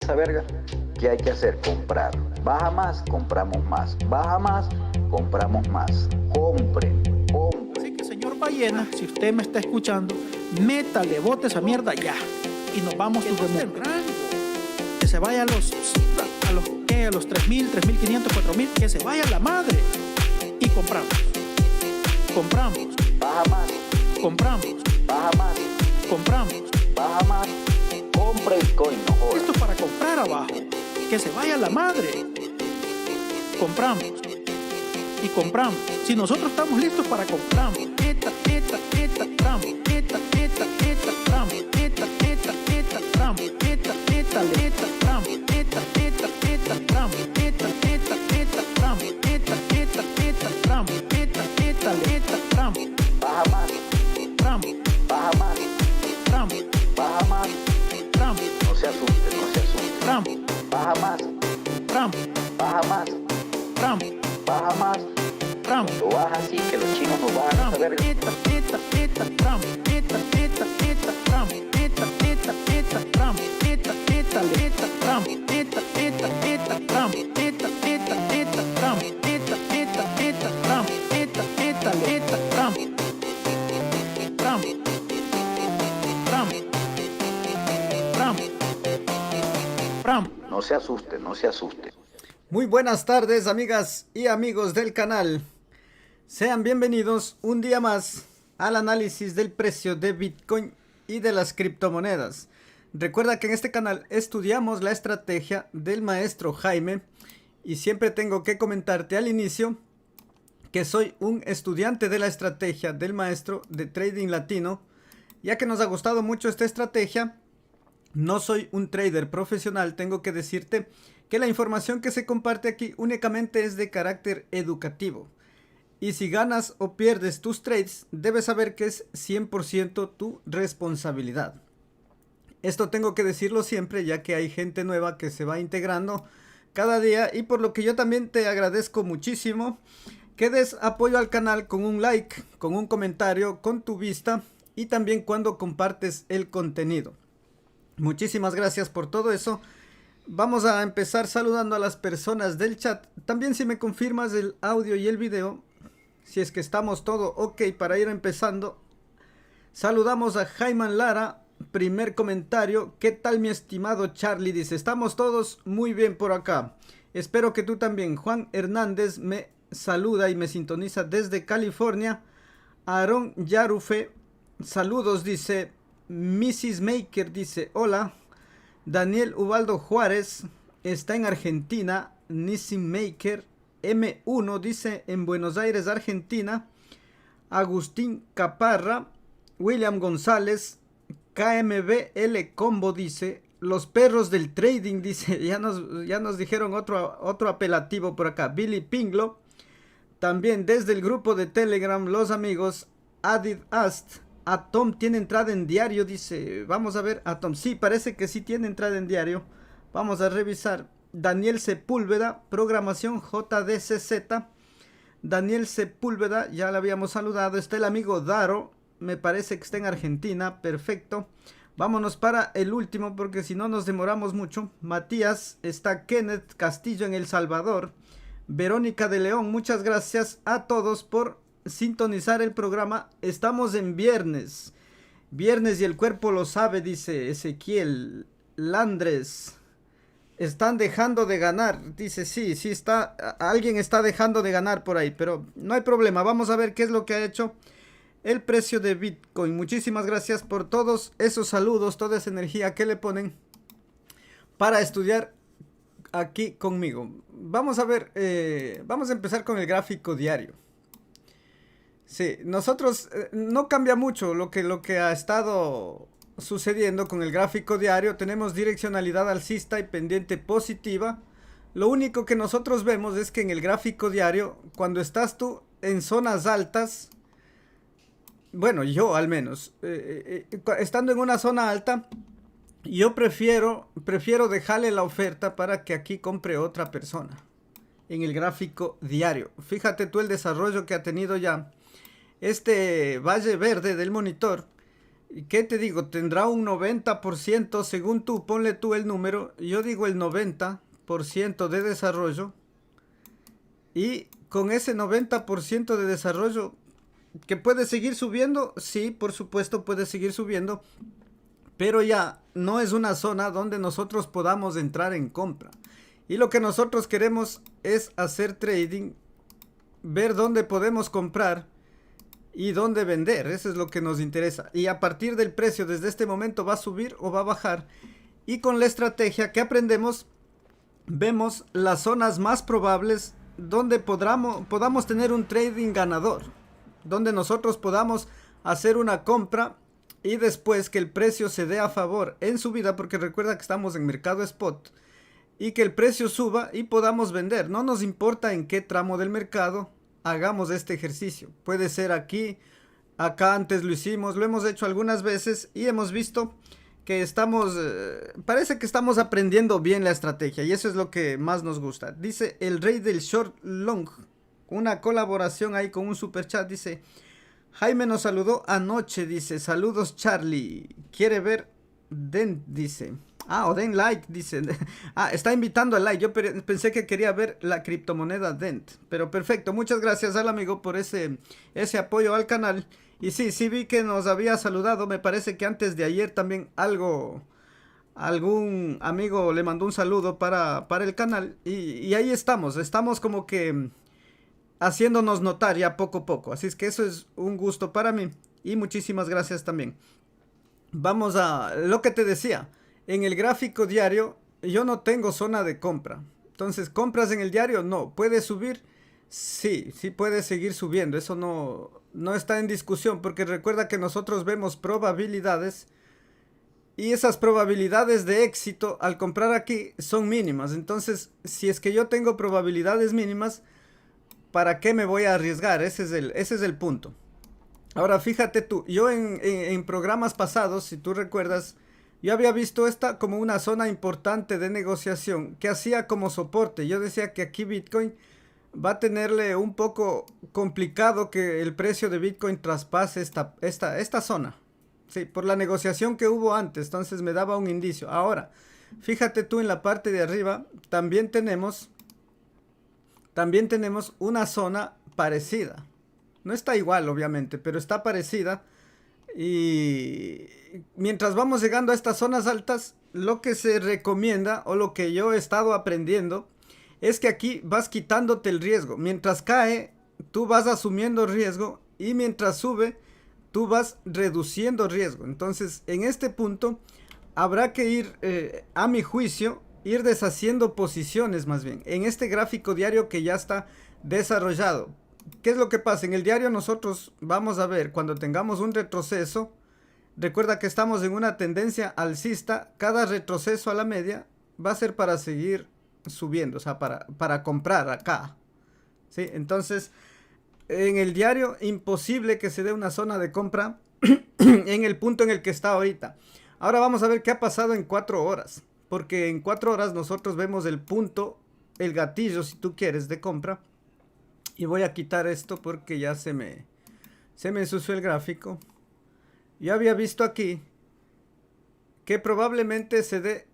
esa verga, ¿qué hay que hacer? Comprar. Baja más, compramos más. Baja más, compramos más. Compren, compren. Así que, señor Ballena, si usted me está escuchando, métale, bote esa mierda ya. Y nos vamos to the moon. Que se vaya a los 3.000, 3.500, 4.000, que se vaya a la madre. Y compramos. Compramos. Baja más, Compramos. baja más, Compramos. baja más. Compre Bitcoin, no jodas. Esto es para comprar abajo. Que se vaya a la madre. Compramos. Y compramos. Si nosotros estamos listos para compramos. Tramo. Tramo. Tramo. Baja más, Tramo. baja más, Tramo. baja más. Tramo. No se asuste, no se asuste. Tramo. Baja más, Tramo. baja más, Tramo. baja más. Tramo. Lo baja así, que los chinos nos bajan esa verga. No se asuste, no se asuste. Muy buenas tardes, amigas y amigos del canal. Sean bienvenidos un día más al análisis del precio de Bitcoin y de las criptomonedas. Recuerda que en este canal estudiamos la estrategia del maestro Jaime y siempre tengo que comentarte al inicio que soy un estudiante de la estrategia del maestro de Trading Latino, ya que nos ha gustado mucho esta estrategia. No soy un trader profesional, tengo que decirte que la información que se comparte aquí únicamente es de carácter educativo. Y si ganas o pierdes tus trades, debes saber que es 100% tu responsabilidad. Esto tengo que decirlo siempre, ya que hay gente nueva que se va integrando cada día, y por lo que yo también te agradezco muchísimo que des apoyo al canal con un like, con un comentario, con tu vista y también cuando compartes el contenido. Muchísimas gracias por todo eso. Vamos a empezar saludando a las personas del chat. También, si me confirmas el audio y el video, si es que estamos todo ok para ir empezando. Saludamos a Jaime Lara, primer comentario. ¿Qué tal, mi estimado Charlie? Dice, estamos todos muy bien por acá. Espero que tú también. Juan Hernández me saluda y me sintoniza desde California. Aaron Yarufe, saludos, dice. Mrs. Maker dice, hola. Daniel Ubaldo Juárez está en Argentina. Nissim Maker M1 dice en Buenos Aires, Argentina. Agustín Caparra, William González, KMBL Combo dice, los perros del trading, dice, ya nos dijeron otro apelativo por acá. Billy Pinglo, también desde el grupo de Telegram, los amigos Adid Ast. Atom tiene entrada en diario, dice. Vamos a ver, Atom. Sí, parece que sí tiene entrada en diario. Vamos a revisar. Daniel Sepúlveda, programación JDCZ. Daniel Sepúlveda, ya le habíamos saludado. Está el amigo Daro, me parece que está en Argentina. Perfecto. Vámonos para el último, porque si no nos demoramos mucho. Matías, está Kenneth Castillo en El Salvador. Verónica de León, muchas gracias a todos por sintonizar el programa. Estamos en viernes y el cuerpo lo sabe, dice Ezequiel Landres. Están dejando de ganar, dice. Sí, está, alguien está dejando de ganar por ahí, pero no hay problema. Vamos a ver qué es lo que ha hecho el precio de Bitcoin. Muchísimas gracias por todos esos saludos, toda esa energía que le ponen para estudiar aquí conmigo. Vamos a ver, vamos a empezar con el gráfico diario. Sí, nosotros no cambia mucho lo que ha estado sucediendo con el gráfico diario. Tenemos direccionalidad alcista y pendiente positiva. Lo único que nosotros vemos es que en el gráfico diario, cuando estás tú en zonas altas, bueno, yo al menos, estando en una zona alta, yo prefiero dejarle la oferta para que aquí compre otra persona en el gráfico diario. Fíjate tú el desarrollo que ha tenido ya este valle verde del monitor. ¿Qué te digo? Tendrá un 90%, según tú, ponle tú el número, yo digo el 90% de desarrollo. Y con ese 90% de desarrollo, ¿que puede seguir subiendo? Sí, por supuesto puede seguir subiendo, pero ya no es una zona donde nosotros podamos entrar en compra. Y lo que nosotros queremos es hacer trading, ver dónde podemos comprar y dónde vender. Eso es lo que nos interesa. Y a partir del precio, desde este momento va a subir o va a bajar. Y con la estrategia que aprendemos, vemos las zonas más probables donde podamos tener un trading ganador, donde nosotros podamos hacer una compra y después que el precio se dé a favor en subida, porque recuerda que estamos en mercado spot, y que el precio suba y podamos vender. No nos importa en qué tramo del mercado hagamos este ejercicio. Puede ser aquí, acá antes lo hicimos, lo hemos hecho algunas veces y hemos visto que estamos, parece que estamos aprendiendo bien la estrategia y eso es lo que más nos gusta. Dice el rey del short long, una colaboración ahí con un super chat, dice Jaime nos saludó anoche, dice saludos Charlie, quiere ver Den, dice. O den like, dice. Está invitando al like. Yo pensé que quería ver la criptomoneda Dent. Pero perfecto, muchas gracias al amigo por ese apoyo al canal. Y sí vi que nos había saludado. Me parece que antes de ayer también algún amigo le mandó un saludo para el canal. Y ahí estamos como que haciéndonos notar ya poco a poco. Así es que eso es un gusto para mí. Y muchísimas gracias también. Vamos a lo que te decía. En el gráfico diario yo no tengo zona de compra. Entonces, ¿compras en el diario? No. ¿Puede subir? Sí puede seguir subiendo. Eso no está en discusión porque recuerda que nosotros vemos probabilidades y esas probabilidades de éxito al comprar aquí son mínimas. Entonces, si es que yo tengo probabilidades mínimas, ¿para qué me voy a arriesgar? Ese es el punto. Ahora, fíjate tú, yo en programas pasados, si tú recuerdas, yo había visto esta como una zona importante de negociación que hacía como soporte. Yo decía que aquí Bitcoin va a tenerle un poco complicado que el precio de Bitcoin traspase esta zona. Sí, por la negociación que hubo antes, entonces me daba un indicio. Ahora, fíjate tú en la parte de arriba, también tenemos una zona parecida. No está igual, obviamente, pero está parecida. Y mientras vamos llegando a estas zonas altas, lo que se recomienda o lo que yo he estado aprendiendo es que aquí vas quitándote el riesgo. Mientras cae, tú vas asumiendo riesgo y mientras sube, tú vas reduciendo riesgo. Entonces, en este punto, habrá que ir, a mi juicio, ir deshaciendo posiciones más bien. En este gráfico diario que ya está desarrollado. ¿Qué es lo que pasa? En el diario nosotros vamos a ver cuando tengamos un retroceso. Recuerda que estamos en una tendencia alcista. Cada retroceso a la media va a ser para seguir subiendo, o sea, para comprar acá. ¿Sí? Entonces, en el diario imposible que se dé una zona de compra en el punto en el que está ahorita. Ahora vamos a ver qué ha pasado en 4 horas. Porque en 4 horas nosotros vemos el punto, el gatillo, si tú quieres, de compra. Y voy a quitar esto porque ya se me ensució el gráfico. Yo había visto aquí que probablemente se dé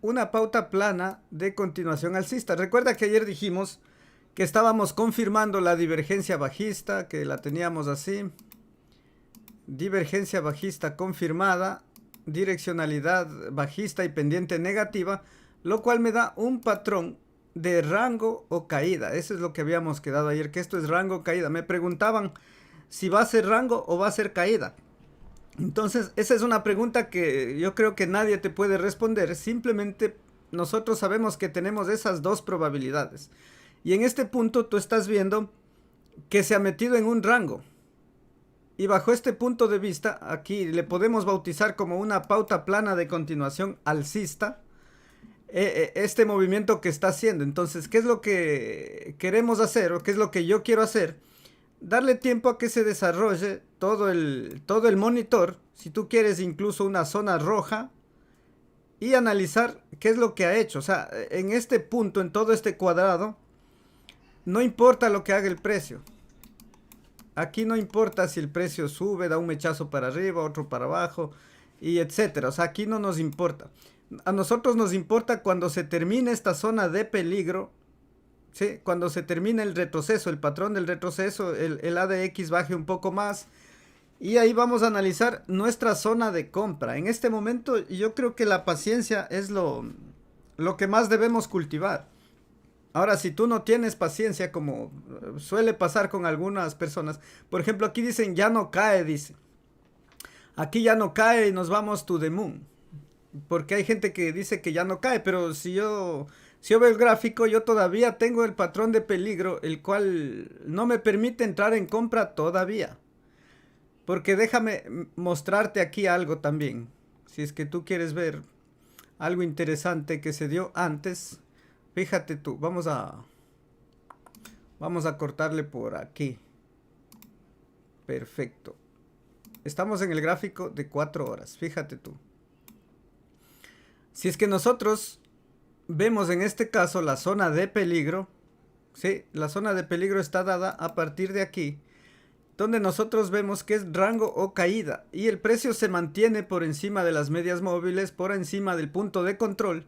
una pauta plana de continuación alcista. Recuerda que ayer dijimos que estábamos confirmando la divergencia bajista, que la teníamos así. Divergencia bajista confirmada, direccionalidad bajista y pendiente negativa, lo cual me da un patrón de rango o caída. Eso es lo que habíamos quedado ayer, que esto es rango o caída. Me preguntaban si va a ser rango o va a ser caída. Entonces, esa es una pregunta que yo creo que nadie te puede responder. Simplemente nosotros sabemos que tenemos esas dos probabilidades. Y en este punto tú estás viendo que se ha metido en un rango. Y bajo este punto de vista, aquí le podemos bautizar como una pauta plana de continuación alcista. Este movimiento que está haciendo. Entonces, ¿qué es lo que queremos hacer o qué es lo que yo quiero hacer? Darle tiempo a que se desarrolle todo el monitor, si tú quieres incluso una zona roja, y analizar qué es lo que ha hecho. O sea, en este punto, en todo este cuadrado, no importa lo que haga el precio. Aquí no importa si el precio sube, da un mechazo para arriba, otro para abajo, y etcétera. O sea, aquí no nos importa. A nosotros nos importa cuando se termine esta zona de peligro, ¿sí? Cuando se termine el retroceso, el patrón del retroceso, el ADX baje un poco más. Y ahí vamos a analizar nuestra zona de compra. En este momento yo creo que la paciencia es lo que más debemos cultivar. Ahora, si tú no tienes paciencia, como suele pasar con algunas personas, por ejemplo, aquí dicen ya no cae, dice. Aquí ya no cae y nos vamos to the moon. Porque hay gente que dice que ya no cae, pero si yo veo el gráfico, yo todavía tengo el patrón de peligro, el cual no me permite entrar en compra todavía. Porque déjame mostrarte aquí algo también. Si es que tú quieres ver algo interesante que se dio antes. Fíjate tú, vamos a cortarle por aquí. Perfecto. Estamos en el gráfico de 4 horas, fíjate tú. Si es que nosotros vemos en este caso la zona de peligro, ¿sí? La zona de peligro está dada a partir de aquí, donde nosotros vemos que es rango o caída, y el precio se mantiene por encima de las medias móviles, por encima del punto de control.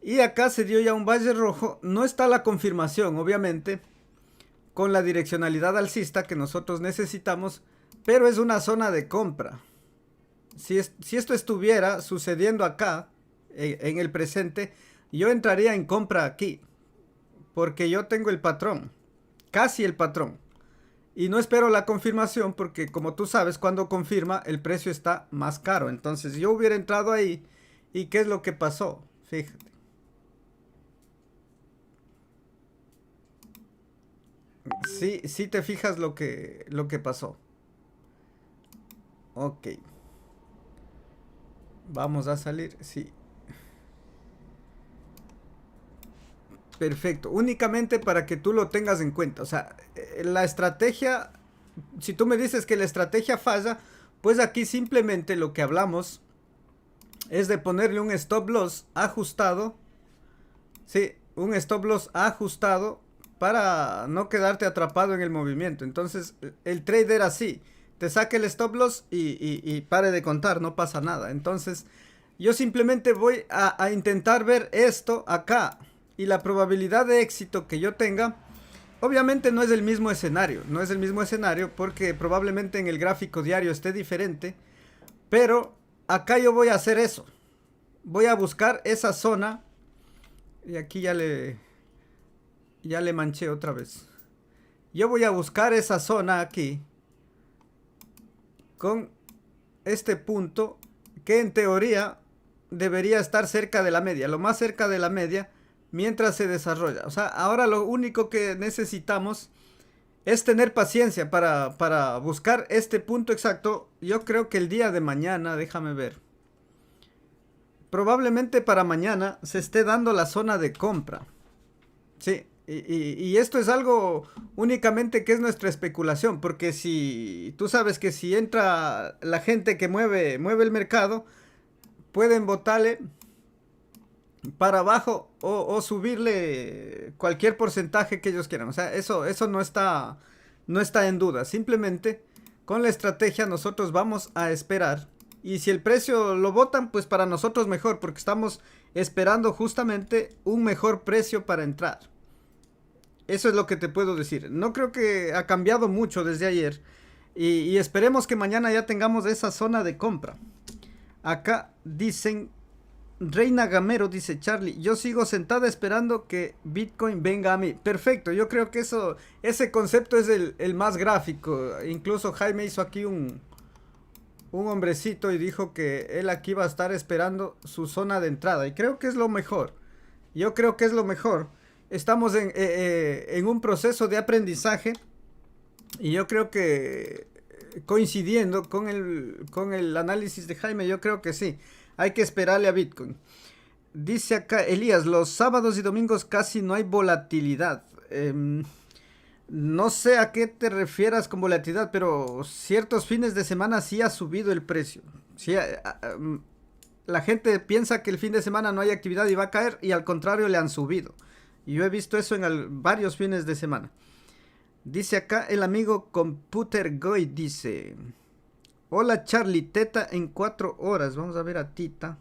Y acá se dio ya un valle rojo, no está la confirmación obviamente, con la direccionalidad alcista que nosotros necesitamos, pero es una zona de compra. Si esto estuviera sucediendo acá, en el presente, yo entraría en compra aquí, porque yo tengo el patrón, casi el patrón, y no espero la confirmación, porque como tú sabes, cuando confirma, el precio está más caro. Entonces yo hubiera entrado ahí, ¿y qué es lo que pasó? Fíjate. Sí te fijas lo que pasó. Ok. Vamos a salir, sí. Perfecto, únicamente para que tú lo tengas en cuenta. O sea, la estrategia, si tú me dices que la estrategia falla, pues aquí simplemente lo que hablamos es de ponerle un stop loss ajustado. Sí, un stop loss ajustado para no quedarte atrapado en el movimiento. Entonces el trader así te saca el stop loss y pare de contar, no pasa nada. Entonces yo simplemente voy a intentar ver esto acá, y la probabilidad de éxito que yo tenga, obviamente no es el mismo escenario, no es el mismo escenario, porque probablemente en el gráfico diario esté diferente, pero acá yo voy a hacer eso, voy a buscar esa zona, y aquí ya le manché otra vez. Yo voy a buscar esa zona aquí, con este punto, que en teoría debería estar cerca de la media, lo más cerca de la media, mientras se desarrolla. O sea, ahora lo único que necesitamos es tener paciencia para buscar este punto exacto. Yo creo que el día de mañana, déjame ver, probablemente para mañana se esté dando la zona de compra. Sí, y esto es algo únicamente que es nuestra especulación, porque si tú sabes que si entra la gente que mueve el mercado, pueden botarle para abajo o subirle cualquier porcentaje que ellos quieran. O sea, eso no está en duda. Simplemente con la estrategia nosotros vamos a esperar, y si el precio lo botan, pues para nosotros mejor, porque estamos esperando justamente un mejor precio para entrar. Eso es lo que te puedo decir. No creo que ha cambiado mucho desde ayer, y esperemos que mañana ya tengamos esa zona de compra. Acá dicen, Reina Gamero dice, Charlie, yo sigo sentada esperando que Bitcoin venga a mí. Perfecto, yo creo que ese concepto es el más gráfico. Incluso Jaime hizo aquí un hombrecito y dijo que él aquí va a estar esperando su zona de entrada, y creo que es lo mejor. Yo creo que es lo mejor. Estamos en un proceso de aprendizaje, y yo creo que coincidiendo con el análisis de Jaime, yo creo que sí. Hay que esperarle a Bitcoin. Dice acá Elías, los sábados y domingos casi no hay volatilidad. No sé a qué te refieras con volatilidad, pero ciertos fines de semana sí ha subido el precio. Sí, la gente piensa que el fin de semana no hay actividad y va a caer, y al contrario le han subido. Y yo he visto eso en varios fines de semana. Dice acá el amigo Computer Goy, dice: hola Charlie, Teta en 4 horas. Vamos a ver a Tita.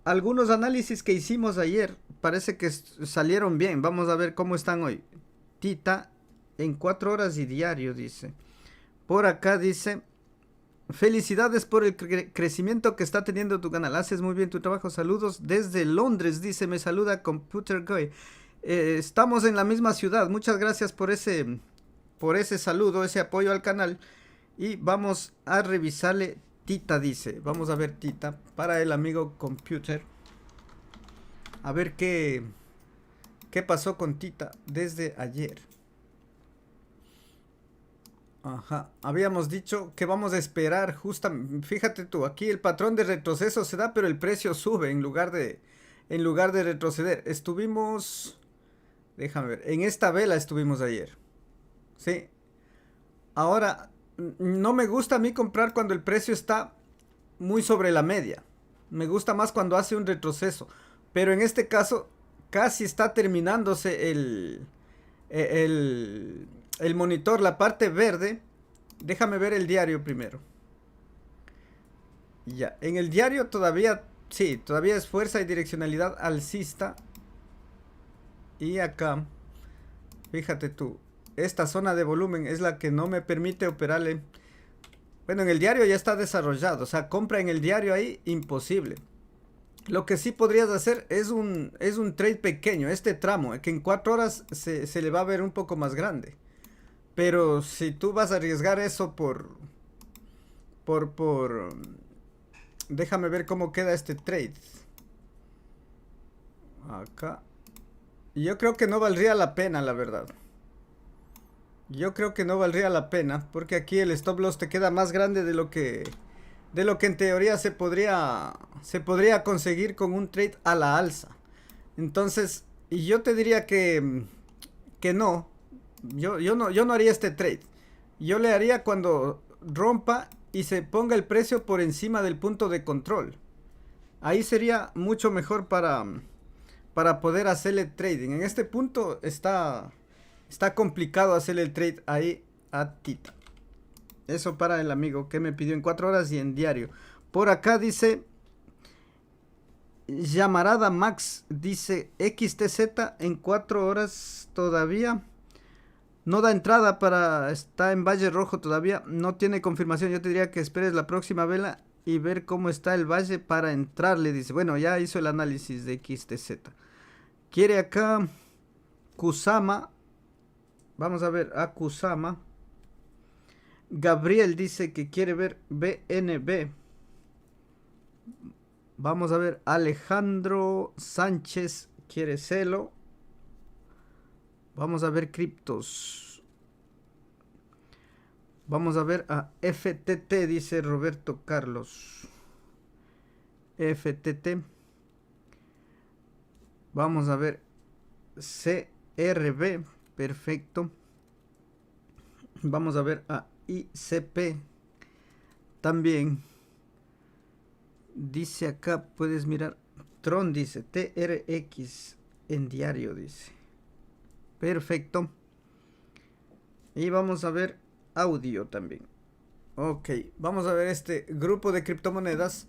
Algunos análisis que hicimos ayer parece que salieron bien. Vamos a ver cómo están hoy. Tita en 4 horas y diario, dice. Por acá dice: felicidades por el crecimiento que está teniendo tu canal. Haces muy bien tu trabajo. Saludos desde Londres, dice. Me saluda Computer Guy. Estamos en la misma ciudad. Muchas gracias por ese saludo, ese apoyo al canal. Y vamos a revisarle. Tita dice. Vamos a ver Tita para el amigo Computer. A ver qué pasó con Tita desde ayer. Ajá, habíamos dicho que vamos a esperar justamente, fíjate tú, aquí el patrón de retroceso se da, pero el precio sube en lugar de retroceder. Estuvimos, déjame ver, en esta vela estuvimos ayer. Sí. Ahora, no me gusta a mí comprar cuando el precio está muy sobre la media. Me gusta más cuando hace un retroceso. Pero en este caso, casi está terminándose el monitor, la parte verde. Déjame ver el diario primero. Ya, en el diario todavía, sí, todavía es fuerza y direccionalidad alcista. Y acá, fíjate tú, esta zona de volumen es la que no me permite operarle. Bueno, en el diario ya está desarrollado, o sea, compra en el diario ahí, imposible. Lo que sí podrías hacer es un trade pequeño, este tramo, que en 4 horas se le va a ver un poco más grande. Pero si tú vas a arriesgar eso déjame ver cómo queda este trade. Acá. Yo creo que no valdría la pena, la verdad. Yo creo que no valdría la pena, porque aquí el stop loss te queda más grande de lo que en teoría se podría conseguir con un trade a la alza. Entonces, y yo te diría que no. Yo no haría este trade. Yo le haría cuando rompa y se ponga el precio por encima del punto de control. Ahí sería mucho mejor para poder hacerle trading. En este punto está complicado hacerle el trade ahí a Tita. Eso para el amigo que me pidió en 4 horas y en diario. Por acá dice Llamarada Max, dice XTZ en 4 horas todavía no da entrada está en Valle Rojo todavía, no tiene confirmación. Yo te diría que esperes la próxima vela y ver cómo está el valle para entrarle, dice. Bueno, ya hizo el análisis de XTZ. Quiere acá Kusama. Vamos a ver a Kusama. Gabriel dice que quiere ver BNB. Vamos a ver Alejandro Sánchez quiere Celo. Vamos a ver criptos. Vamos a ver a FTT, dice Roberto Carlos. FTT. Vamos a ver CRB, perfecto. Vamos a ver a ICP también. Dice acá, puedes mirar. Tron dice TRX en diario, dice. Perfecto. Y vamos a ver audio también. Ok, vamos a ver este grupo de criptomonedas.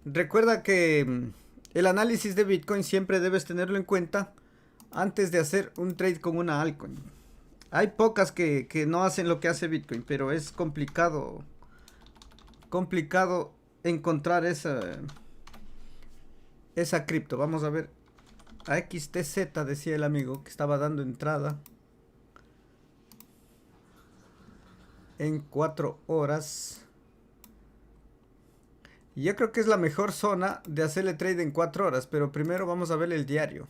Recuerda que el análisis de Bitcoin siempre debes tenerlo en cuenta antes de hacer un trade con una altcoin. Hay pocas que no hacen lo que hace Bitcoin, pero es complicado encontrar esa cripto. Vamos a ver a XTZ, decía el amigo que estaba dando entrada en 4 horas. Y yo creo que es la mejor zona de hacerle trade en 4 horas, pero primero vamos a ver el diario.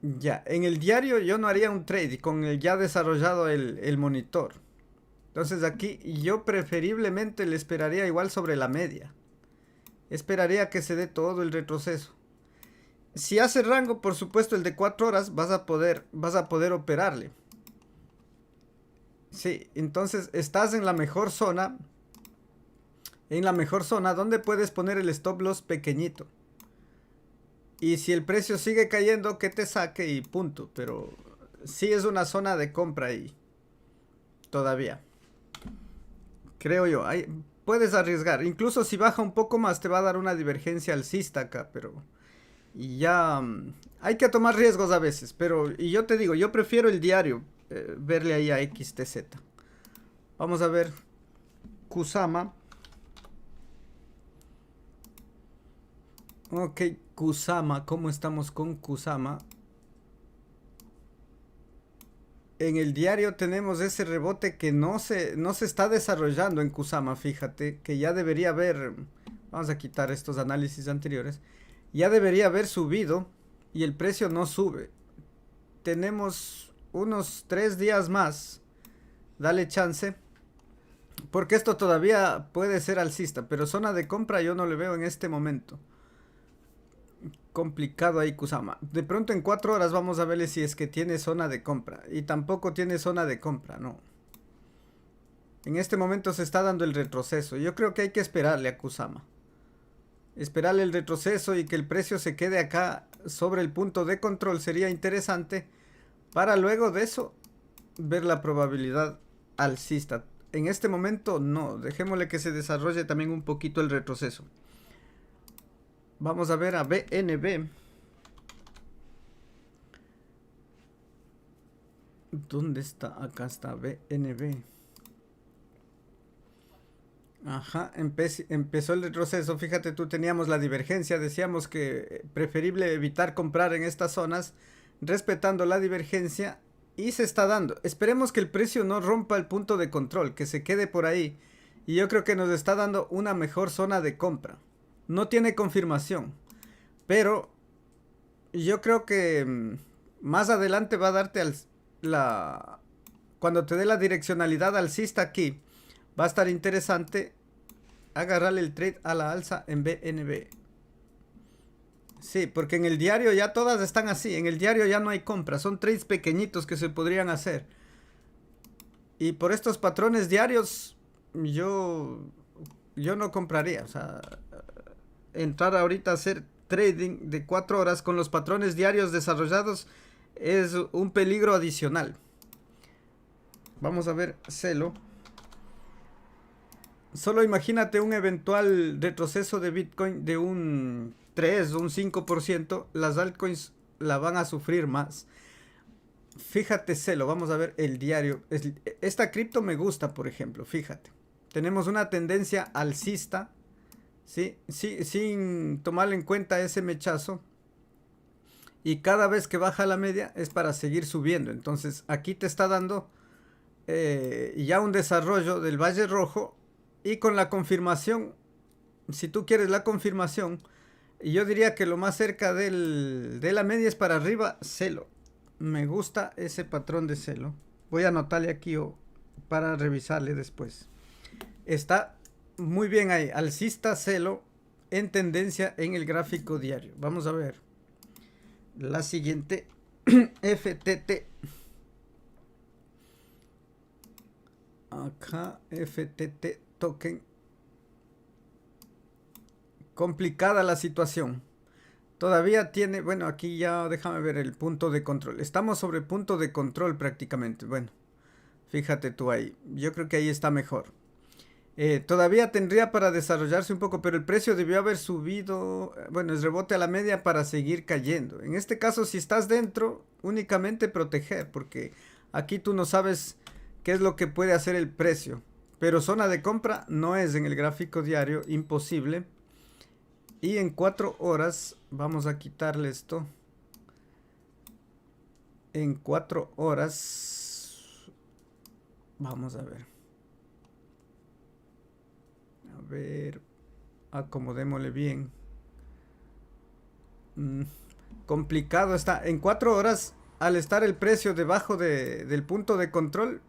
Ya, en el diario yo no haría un trade con el ya desarrollado el monitor. Entonces aquí yo preferiblemente le esperaría igual sobre la media. Esperaría que se dé todo el retroceso. Si hace rango, por supuesto, el de 4 horas vas a poder operarle. Sí, entonces estás en la mejor zona. En la mejor zona donde puedes poner el stop loss pequeñito. Y si el precio sigue cayendo, que te saque y punto. Pero sí es una zona de compra ahí. Todavía. Creo yo. Puedes arriesgar. Incluso si baja un poco más te va a dar una divergencia alcista acá, pero... Y ya... hay que tomar riesgos a veces, pero... Y yo te digo, yo prefiero el diario. Verle ahí a XTZ. Vamos a ver. Kusama. Ok, Kusama. ¿Cómo estamos con Kusama? En el diario tenemos ese rebote que no se está desarrollando en Kusama, fíjate, que ya debería haber, vamos a quitar estos análisis anteriores, ya debería haber subido y el precio no sube. Tenemos unos 3 días más, dale chance, porque esto todavía puede ser alcista, pero zona de compra yo no le veo en este momento. Complicado ahí Kusama. De pronto en 4 horas vamos a verle si es que tiene zona de compra. Y tampoco tiene zona de compra, no. En este momento se está dando el retroceso. Yo creo que hay que esperarle a Kusama. Esperarle el retroceso y que el precio se quede acá sobre el punto de control sería interesante. Para luego de eso ver la probabilidad alcista. En este momento no. Dejémosle que se desarrolle también un poquito el retroceso. Vamos a ver a BNB. ¿Dónde está? Acá está BNB. Ajá, empezó el retroceso. Fíjate tú, teníamos la divergencia. Decíamos que preferible evitar comprar en estas zonas, respetando la divergencia. Y se está dando. Esperemos que el precio no rompa el punto de control, que se quede por ahí. Y yo creo que nos está dando una mejor zona de compra. No tiene confirmación, pero yo creo que más adelante va a darte cuando te dé la direccionalidad alcista aquí, va a estar interesante agarrarle el trade a la alza en BNB. Sí, porque en el diario ya todas están así, en el diario ya no hay compra, son trades pequeñitos que se podrían hacer. Y por estos patrones diarios yo no compraría, o sea... Entrar ahorita a hacer trading de 4 horas con los patrones diarios desarrollados es un peligro adicional. Vamos a ver Celo. Solo imagínate un eventual retroceso de Bitcoin de un 3 o un 5%. Las altcoins la van a sufrir más. Fíjate Celo, vamos a ver el diario. Esta cripto me gusta, por ejemplo, fíjate. Tenemos una tendencia alcista. Sí, sin tomar en cuenta ese mechazo. Y cada vez que baja la media es para seguir subiendo. Entonces aquí te está dando ya un desarrollo del Valle Rojo. Y con la confirmación, si tú quieres la confirmación, yo diría que lo más cerca de la media es para arriba, Celo. Me gusta ese patrón de Celo. Voy a anotarle aquí para revisarle después. Está... muy bien ahí, alcista Celo en tendencia en el gráfico diario. Vamos a ver la siguiente. FTT. Acá FTT token. Complicada la situación. Todavía tiene, bueno, aquí ya déjame ver el punto de control. Estamos sobre punto de control prácticamente. Bueno, fíjate tú ahí. Yo creo que ahí está mejor. Todavía tendría para desarrollarse un poco, pero el precio debió haber subido, bueno, es rebote a la media para seguir cayendo. En este caso, si estás dentro, únicamente proteger, porque aquí tú no sabes qué es lo que puede hacer el precio. Pero zona de compra no es en el gráfico diario, imposible. Y en 4 horas, vamos a quitarle esto. En 4 horas, vamos a ver. A ver, acomodémosle bien. Complicado está. En 4 horas, al estar el precio debajo del punto de control,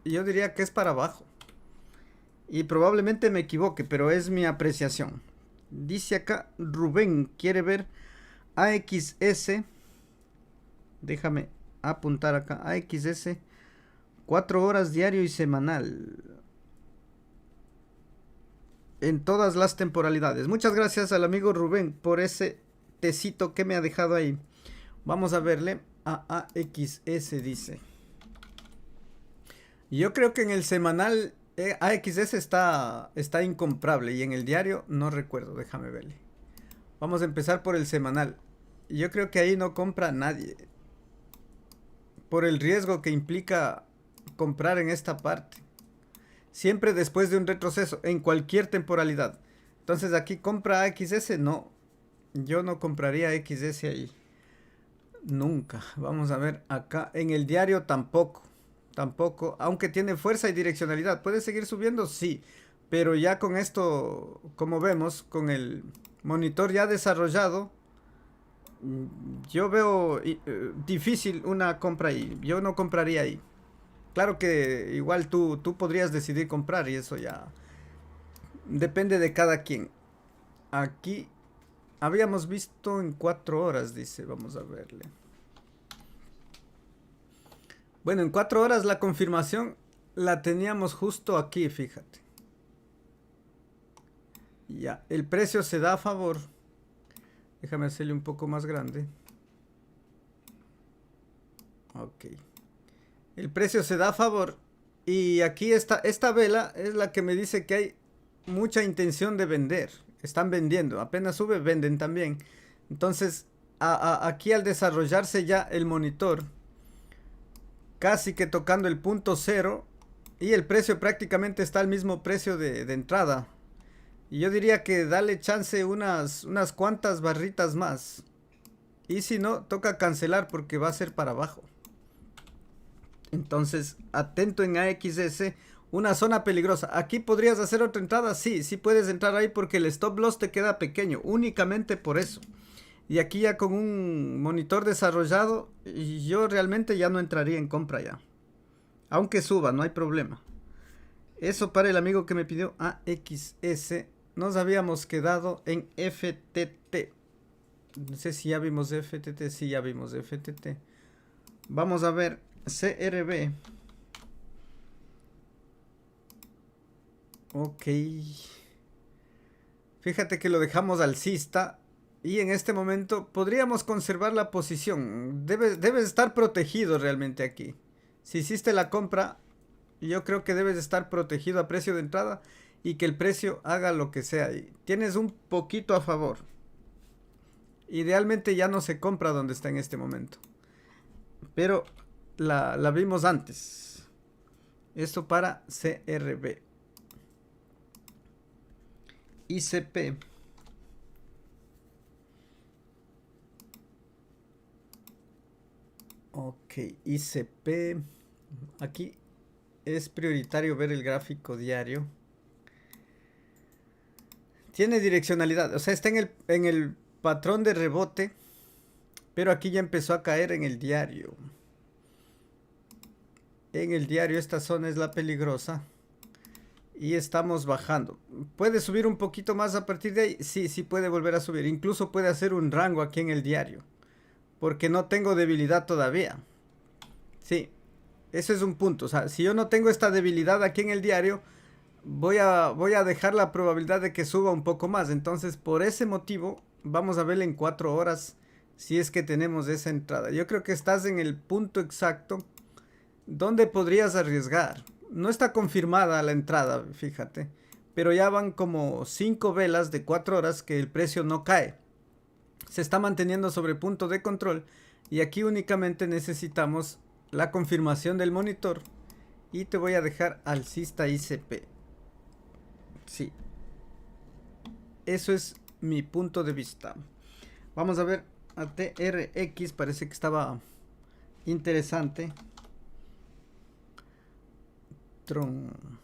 yo diría que es para abajo. Y probablemente me equivoque, pero es mi apreciación. Dice acá Rubén, quiere ver AXS. Déjame apuntar acá. AXS, 4 horas diario y semanal. En todas las temporalidades. Muchas gracias al amigo Rubén por ese tecito que me ha dejado ahí. Vamos a verle a AXS, dice. Yo creo que en el semanal AXS está incomprable y en el diario no recuerdo, déjame verle. Vamos a empezar por el semanal. Yo creo que ahí no compra nadie. Por el riesgo que implica comprar en esta parte. Siempre después de un retroceso, en cualquier temporalidad. Entonces aquí compra AXS, no. Yo no compraría AXS ahí. Nunca. Vamos a ver acá. En el diario tampoco. Tampoco. Aunque tiene fuerza y direccionalidad. ¿Puede seguir subiendo? Sí. Pero ya con esto, como vemos, con el monitor ya desarrollado, yo veo difícil una compra ahí. Yo no compraría ahí. Claro que igual tú podrías decidir comprar y eso ya depende de cada quien. Aquí habíamos visto en 4 horas, dice. Vamos a verle. Bueno, en 4 horas la confirmación la teníamos justo aquí, fíjate. Ya, el precio se da a favor. Déjame hacerle un poco más grande. Ok. El precio se da a favor. Y aquí esta vela es la que me dice que hay mucha intención de vender. Están vendiendo. Apenas sube, venden también. Entonces, aquí al desarrollarse ya el monitor, casi que tocando el punto cero, y el precio prácticamente está al mismo precio de entrada. Y yo diría que dale chance unas cuantas barritas más. Y si no, toca cancelar porque va a ser para abajo. Entonces, atento en AXS, una zona peligrosa. ¿Aquí podrías hacer otra entrada? Sí, sí puedes entrar ahí porque el stop loss te queda pequeño, únicamente por eso. Y aquí ya con un monitor desarrollado, yo realmente ya no entraría en compra ya. Aunque suba, no hay problema. Eso para el amigo que me pidió AXS. Nos habíamos quedado en FTT. No sé si ya vimos FTT. Sí, ya vimos FTT. Vamos a ver CRB. Ok. Fíjate que lo dejamos alcista. Y en este momento podríamos conservar la posición. Debes estar protegido realmente aquí. Si hiciste la compra, yo creo que debes estar protegido a precio de entrada. Y que el precio haga lo que sea. Y tienes un poquito a favor. Idealmente ya no se compra donde está en este momento. Pero la vimos antes. Esto para CRB. ICP. Ok, ICP. Aquí es prioritario ver el gráfico diario. Tiene direccionalidad, o sea, está en el patrón de rebote, pero aquí ya empezó a caer en el diario. En el diario esta zona es la peligrosa y estamos bajando. ¿Puede subir un poquito más a partir de ahí? Sí, sí puede volver a subir. Incluso puede hacer un rango aquí en el diario, porque no tengo debilidad todavía. Sí, eso es un punto. O sea, si yo no tengo esta debilidad aquí en el diario, voy a dejar la probabilidad de que suba un poco más. Entonces, por ese motivo, vamos a ver en 4 horas si es que tenemos esa entrada. Yo creo que estás en el punto exacto donde podrías arriesgar. No está confirmada la entrada, fíjate. Pero ya van como 5 velas de 4 horas que el precio no cae. Se está manteniendo sobre punto de control. Y aquí únicamente necesitamos la confirmación del monitor. Y te voy a dejar alcista ICP. Sí. Eso es mi punto de vista. Vamos a ver a TRX. Parece que estaba interesante. Tron.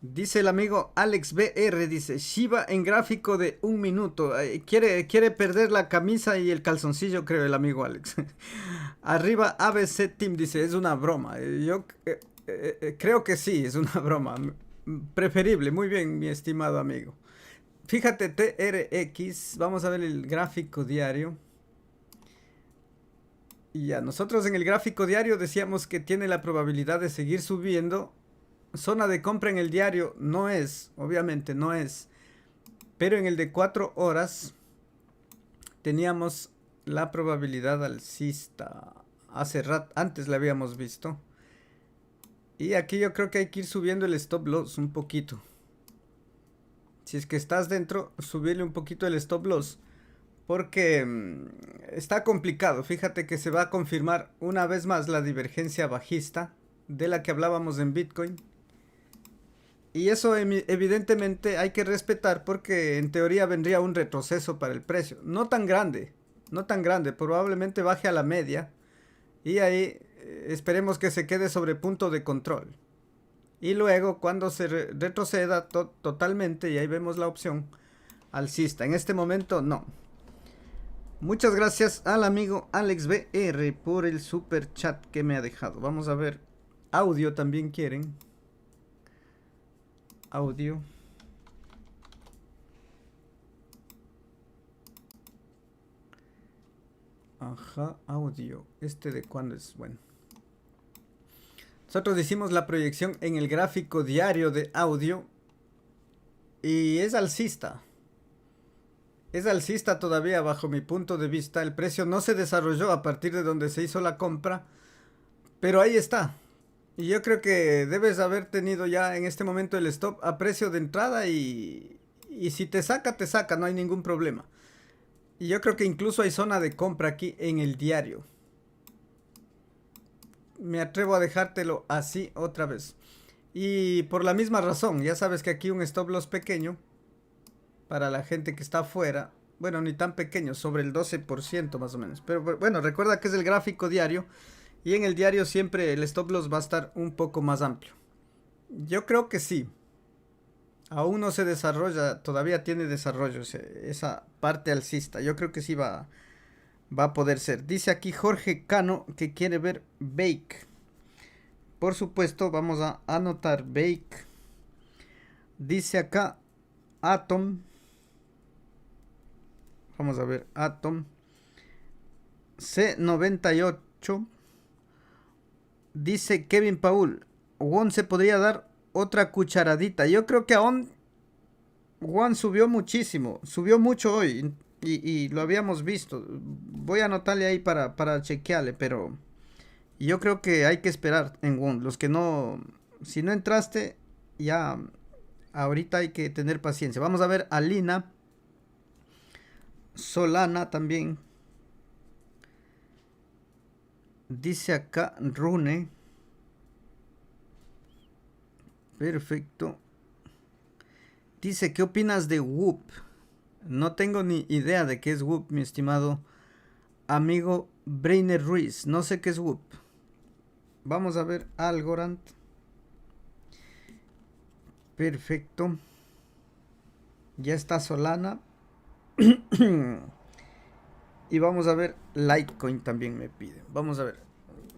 Dice el amigo Alex BR, dice Shiba en gráfico de 1 minuto. Quiere perder la camisa y el calzoncillo, creo, el amigo Alex. Arriba ABC Team, dice, es una broma. Yo creo que sí, es una broma. Preferible, muy bien, mi estimado amigo. Fíjate, TRX, vamos a ver el gráfico diario. Y ya, nosotros en el gráfico diario decíamos que tiene la probabilidad de seguir subiendo. Zona de compra en el diario no es, obviamente no es. Pero en el de 4 horas teníamos la probabilidad alcista. Hace rato, antes la habíamos visto. Y aquí yo creo que hay que ir subiendo el stop loss un poquito. Si es que estás dentro, subirle un poquito el stop loss. Porque está complicado. Fíjate que se va a confirmar una vez más la divergencia bajista de la que hablábamos en Bitcoin. Y eso evidentemente hay que respetar porque en teoría vendría un retroceso para el precio. No tan grande, probablemente baje a la media. Y ahí esperemos que se quede sobre punto de control. Y luego cuando se retroceda totalmente, y ahí vemos la opción alcista. En este momento no. Muchas gracias al amigo AlexBR por el super chat que me ha dejado. Vamos a ver. Audio también quieren. Audio. Ajá, audio. ¿Este de cuándo es? Bueno. Nosotros hicimos la proyección en el gráfico diario de audio. Y es alcista. Es alcista todavía bajo mi punto de vista. El precio no se desarrolló a partir de donde se hizo la compra. Pero ahí está. Y yo creo que debes haber tenido ya en este momento el stop a precio de entrada. Y si te saca, te saca. No hay ningún problema. Y yo creo que incluso hay zona de compra aquí en el diario. Me atrevo a dejártelo así otra vez. Y por la misma razón, ya sabes que aquí un stop loss pequeño para la gente que está afuera, bueno, ni tan pequeño, sobre el 12% más o menos. Pero bueno, recuerda que es el gráfico diario y en el diario siempre el stop loss va a estar un poco más amplio. Yo creo que sí. Aún no se desarrolla, todavía tiene desarrollo esa parte alcista. Yo creo que sí va a poder ser. Dice aquí Jorge Cano que quiere ver Bake. Por supuesto, vamos a anotar Bake. Dice acá Atom. Vamos a ver Atom. C98. Dice Kevin Paul. Won se podría dar otra cucharadita. Yo creo que aún Won subió muchísimo. Subió mucho hoy. Y lo habíamos visto. Voy a anotarle ahí para chequearle. Pero yo creo que hay que esperar en Won. Los que no... Si no entraste, ya... Ahorita hay que tener paciencia. Vamos a ver a Lina. Solana también. Dice acá Rune. Perfecto. Dice, ¿qué opinas de Whoop? No tengo ni idea de qué es Whoop, mi estimado amigo Brainer Ruiz. No sé qué es Whoop. Vamos a ver Algorand. Perfecto. Ya está Solana. Y vamos a ver Litecoin también me pide. Vamos a ver.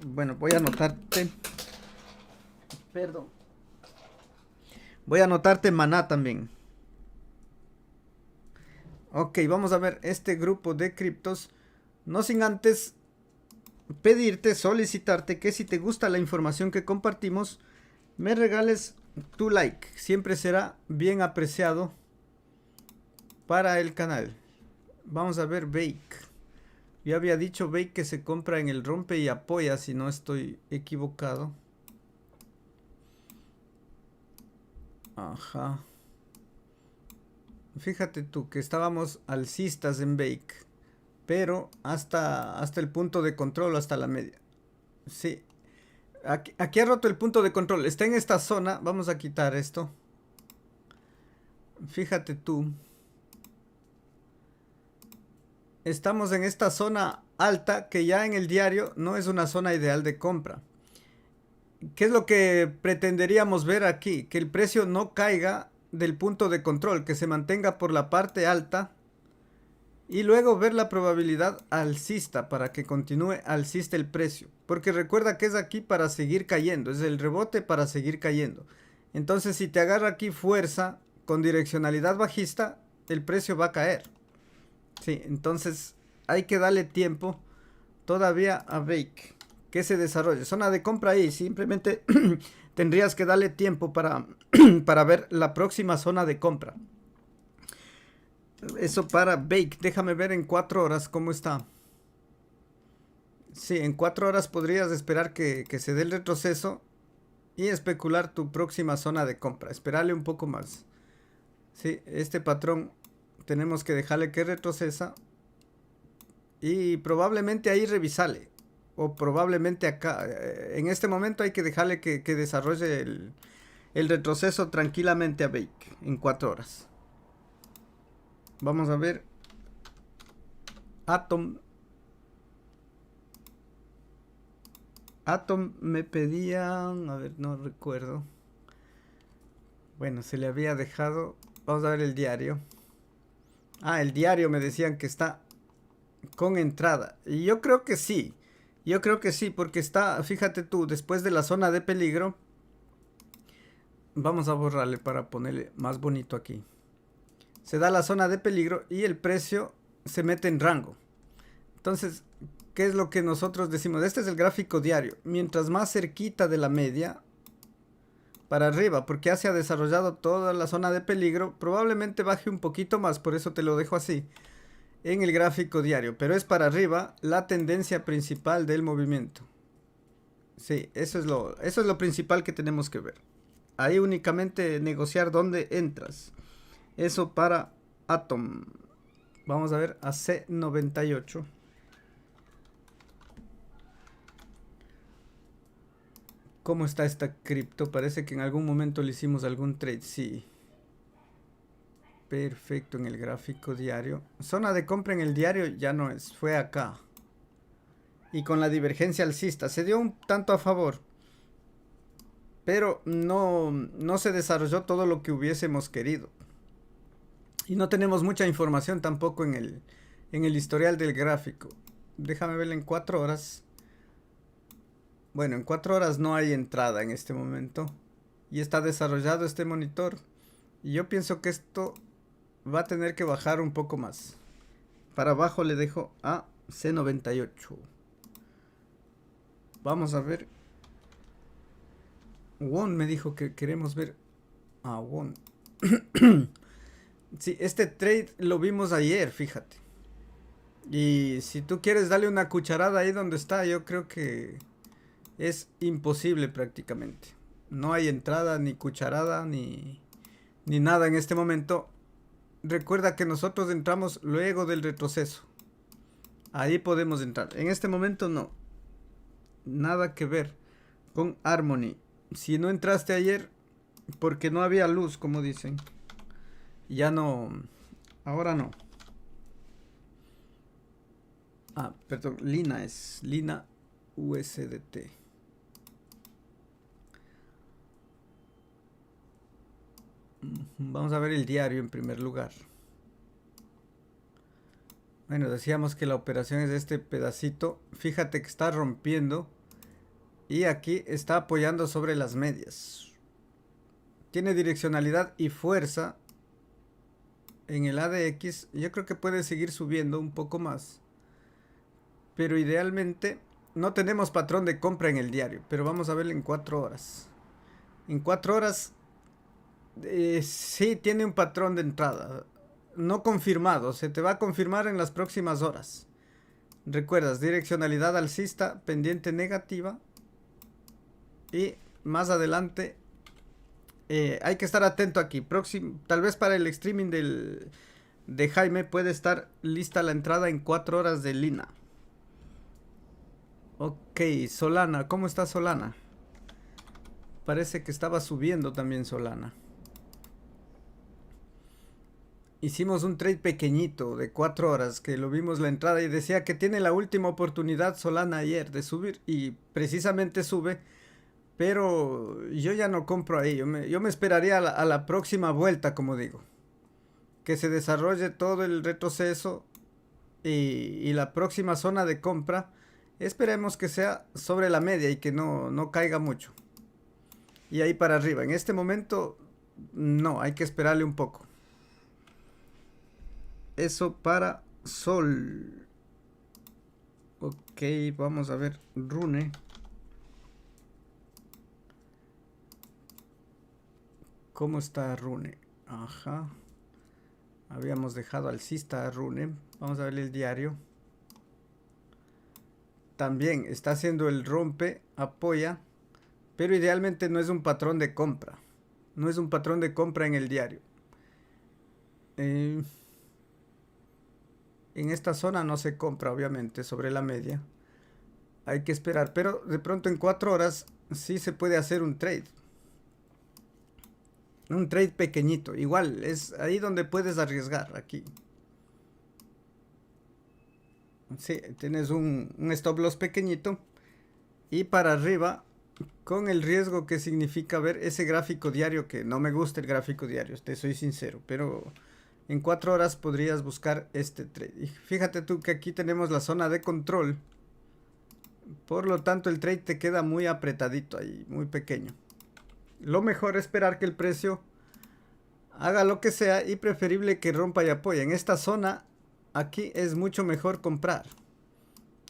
Bueno, voy a anotarte. Perdón. Voy a anotarte Maná también. Ok, vamos a ver este grupo de criptos. No sin antes pedirte, solicitarte que si te gusta la información que compartimos, me regales tu like. Siempre será bien apreciado para el canal. Vamos a ver Bake. Ya había dicho Bake que se compra en el rompe y apoya, si no estoy equivocado. Ajá. Fíjate tú que estábamos alcistas en Bake, pero hasta el punto de control, hasta la media. Sí. Aquí ha roto el punto de control. Está en esta zona. Vamos a quitar esto. Fíjate tú. Estamos en esta zona alta que ya en el diario no es una zona ideal de compra. ¿Qué es lo que pretenderíamos ver aquí? Que el precio no caiga del punto de control, que se mantenga por la parte alta y luego ver la probabilidad alcista para que continúe alcista el precio. Porque recuerda que es aquí para seguir cayendo, es el rebote para seguir cayendo. Entonces si te agarra aquí fuerza con direccionalidad bajista, el precio va a caer. Sí, entonces hay que darle tiempo todavía a Bake que se desarrolle. Zona de compra ahí, simplemente tendrías que darle tiempo para ver la próxima zona de compra. Eso para Bake. Déjame ver en 4 horas cómo está. Sí, en 4 horas podrías esperar que se dé el retroceso y especular tu próxima zona de compra. Esperarle un poco más. Sí, este patrón tenemos que dejarle que retrocesa y probablemente ahí revisarle. O probablemente acá. En este momento hay que dejarle que desarrolle el retroceso tranquilamente a Bake en 4 horas. Vamos a ver. Atom me pedían, a ver, no recuerdo. Bueno, se le había dejado. Vamos a ver el diario. Ah, el diario me decían que está con entrada. Y yo creo que sí. Yo creo que sí, porque está, fíjate tú, después de la zona de peligro. Vamos a borrarle para ponerle más bonito aquí. Se da la zona de peligro y el precio se mete en rango. Entonces, ¿qué es lo que nosotros decimos? Este es el gráfico diario. Mientras más cerquita de la media, para arriba, porque ya se ha desarrollado toda la zona de peligro, probablemente baje un poquito más, por eso te lo dejo así, en el gráfico diario. Pero es para arriba la tendencia principal del movimiento. Sí, eso es lo principal que tenemos que ver. Ahí únicamente negociar dónde entras. Eso para Atom. Vamos a ver a C98. ¿Cómo está esta cripto? Parece que en algún momento le hicimos algún trade. Sí. Perfecto, en el gráfico diario. Zona de compra en el diario ya no es. Fue acá. Y con la divergencia alcista. Se dio un tanto a favor. Pero no se desarrolló todo lo que hubiésemos querido. Y no tenemos mucha información tampoco en el historial del gráfico. Déjame verlo en 4 horas. Bueno, en 4 horas no hay entrada en este momento. Y está desarrollado este monitor. Y yo pienso que esto va a tener que bajar un poco más. Para abajo le dejo a C98. Vamos a ver. Won me dijo que queremos ver a Won. Sí, este trade lo vimos ayer, fíjate. Y si tú quieres darle una cucharada ahí donde está, yo creo que es imposible prácticamente. No hay entrada, ni cucharada, ni nada en este momento. Recuerda que nosotros entramos luego del retroceso. Ahí podemos entrar. En este momento no. Nada que ver con Harmony. Si no entraste ayer, porque no había luz, como dicen. Ya no. Ahora no. Ah, perdón. Lina es. Lina USDT. Vamos a ver el diario en primer lugar. Bueno, decíamos que la operación es este pedacito. Fíjate que está rompiendo. Y aquí está apoyando sobre las medias. Tiene direccionalidad y fuerza. En el ADX yo creo que puede seguir subiendo un poco más. Pero idealmente no tenemos patrón de compra en el diario. Pero vamos a verlo en 4 horas. En 4 horas sí tiene un patrón de entrada. No confirmado. Se te va a confirmar en las próximas horas. Recuerdas, direccionalidad alcista, pendiente negativa. Y más adelante hay que estar atento aquí. Tal vez para el streaming de Jaime puede estar lista la entrada en 4 horas de Lina. Ok, Solana. ¿Cómo está Solana? Parece que estaba subiendo también Solana. Hicimos un trade pequeñito de 4 horas que lo vimos la entrada y decía que tiene la última oportunidad Solana ayer de subir y precisamente sube. Pero yo ya no compro ahí. Yo me esperaría a la próxima vuelta, como digo. Que se desarrolle todo el retroceso y la próxima zona de compra. Esperemos que sea sobre la media y que no caiga mucho. Y ahí para arriba. En este momento, no, hay que esperarle un poco. Eso para Sol. Ok, vamos a ver Rune. ¿Cómo está Rune? Ajá. Habíamos dejado alcista a Rune. Vamos a ver el diario. También está haciendo el rompe, apoya, pero idealmente no es un patrón de compra. No es un patrón de compra en el diario. En esta zona no se compra, obviamente, sobre la media. Hay que esperar, pero de pronto en 4 horas sí se puede hacer un trade. Un trade pequeñito. Igual, es ahí donde puedes arriesgar, aquí. Sí, tienes un stop loss pequeñito. Y para arriba, con el riesgo que significa ver ese gráfico diario, que no me gusta el gráfico diario, te soy sincero, pero en 4 horas podrías buscar este trade. Y fíjate tú que aquí tenemos la zona de control. Por lo tanto, el trade te queda muy apretadito ahí, muy pequeño. Lo mejor es esperar que el precio haga lo que sea y preferible que rompa y apoye. En esta zona, aquí es mucho mejor comprar.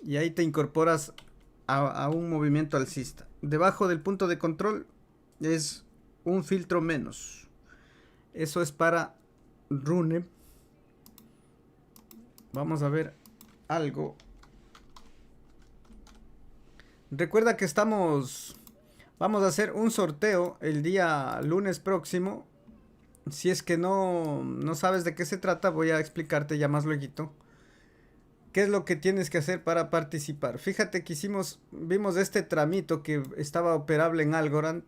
Y ahí te incorporas a un movimiento alcista. Debajo del punto de control es un filtro menos. Eso es para Rune. Vamos a ver algo. Recuerda que vamos a hacer un sorteo el día lunes próximo. Si es que no sabes de qué se trata, voy a explicarte ya más luego qué es lo que tienes que hacer para participar. Fíjate que vimos este tramito que estaba operable en Algorand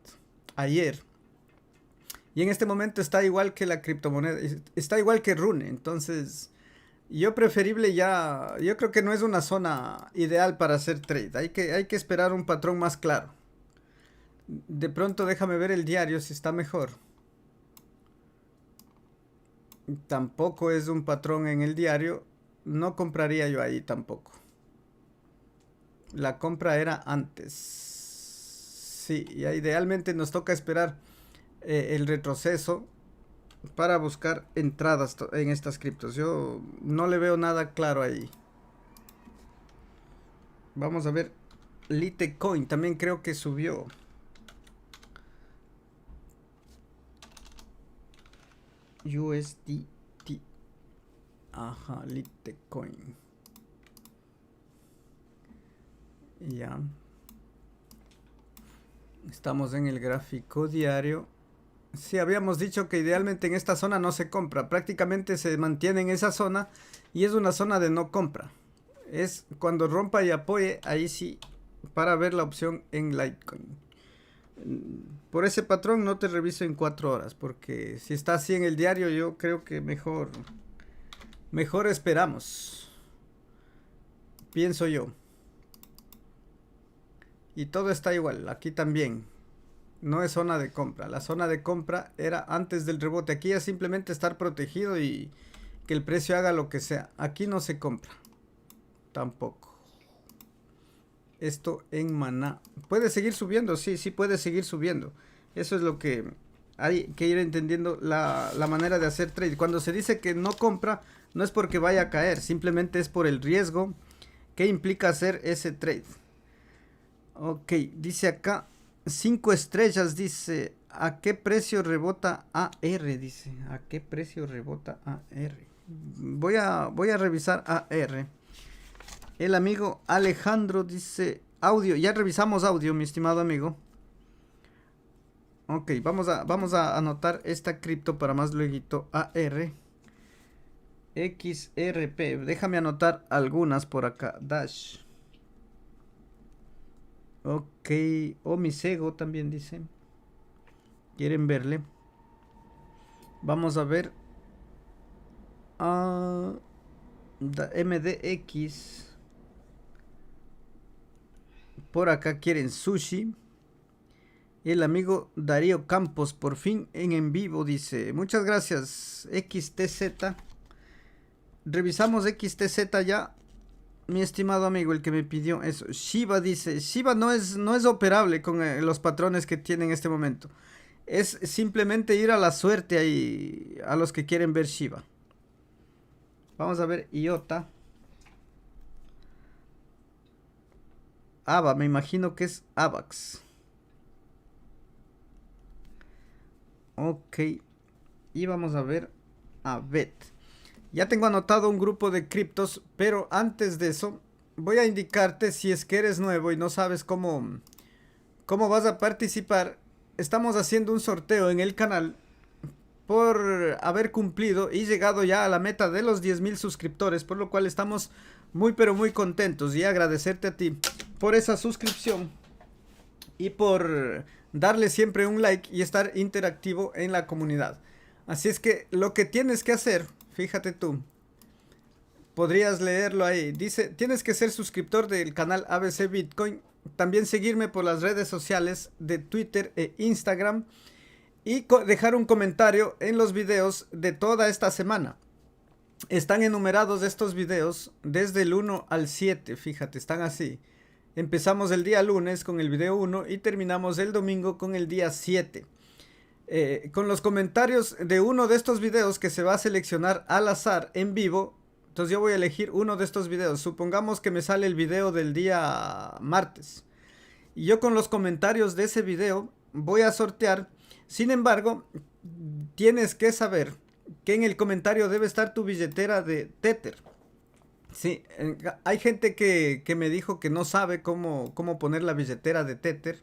ayer. Y en este momento está igual que la criptomoneda, está igual que Rune. Entonces, yo creo que no es una zona ideal para hacer trade. Hay que esperar un patrón más claro. De pronto déjame ver el diario si está mejor. Tampoco es un patrón en el diario. No compraría yo ahí tampoco. La compra era antes. Sí, y idealmente nos toca esperar el retroceso para buscar entradas en estas criptos. Yo no le veo nada claro ahí. Vamos a ver Litecoin. También creo que subió. USDT. Ajá, Litecoin. Ya. Estamos en el gráfico diario. Sí, habíamos dicho que idealmente en esta zona no se compra. Prácticamente se mantiene en esa zona y es una zona de no compra. Es cuando rompa y apoye, ahí sí, para ver la opción en Litecoin. Por ese patrón no te reviso en 4 horas, porque si está así en el diario, yo creo que mejor esperamos. Pienso yo. Y todo está igual, aquí también. No es zona de compra. La zona de compra era antes del rebote. Aquí es simplemente estar protegido y que el precio haga lo que sea. Aquí no se compra. Tampoco. Esto en Maná. ¿Puede seguir subiendo? Sí, sí puede seguir subiendo. Eso es lo que hay que ir entendiendo, la manera de hacer trade. Cuando se dice que no compra, no es porque vaya a caer. Simplemente es por el riesgo que implica hacer ese trade. Ok, dice acá 5 estrellas, dice, ¿a qué precio rebota AR? Dice, ¿a qué precio rebota AR? Voy a revisar AR. El amigo Alejandro dice, audio, ya revisamos audio, mi estimado amigo. Ok, vamos a anotar esta cripto para más luego. AR. XRP, déjame anotar algunas por acá. Dash. Ok, Omisego también dice. ¿Quieren verle? Vamos a ver. MDX. Por acá quieren sushi. El amigo Darío Campos, por fin en vivo, dice. Muchas gracias, XTZ. Revisamos XTZ ya. Mi estimado amigo, el que me pidió eso. Shiba dice, Shiba no es operable con los patrones que tiene en este momento. Es simplemente ir a la suerte ahí a los que quieren ver Shiba. Vamos a ver IOTA. AVA, me imagino que es AVAX. Ok. Y vamos a ver a BET. Ya tengo anotado un grupo de criptos, pero antes de eso voy a indicarte, si es que eres nuevo y no sabes cómo vas a participar. Estamos haciendo un sorteo en el canal por haber cumplido y llegado ya a la meta de los 10,000 suscriptores, por lo cual estamos muy pero muy contentos, y agradecerte a ti por esa suscripción y por darle siempre un like y estar interactivo en la comunidad. Así es que lo que tienes que hacer, fíjate tú, podrías leerlo ahí, dice: tienes que ser suscriptor del canal ABC Bitcoin, también seguirme por las redes sociales de Twitter e Instagram, y dejar un comentario en los videos de toda esta semana. Están enumerados estos videos desde el 1 al 7, fíjate, están así. Empezamos el día lunes con el video 1 y terminamos el domingo con el día 7. Con los comentarios de uno de estos videos que se va a seleccionar al azar en vivo. Entonces yo voy a elegir uno de estos videos. Supongamos que me sale el video del día martes. Y yo con los comentarios de ese video voy a sortear. Sin embargo, tienes que saber que en el comentario debe estar tu billetera de Tether. Sí, hay gente que me dijo que no sabe cómo poner la billetera de Tether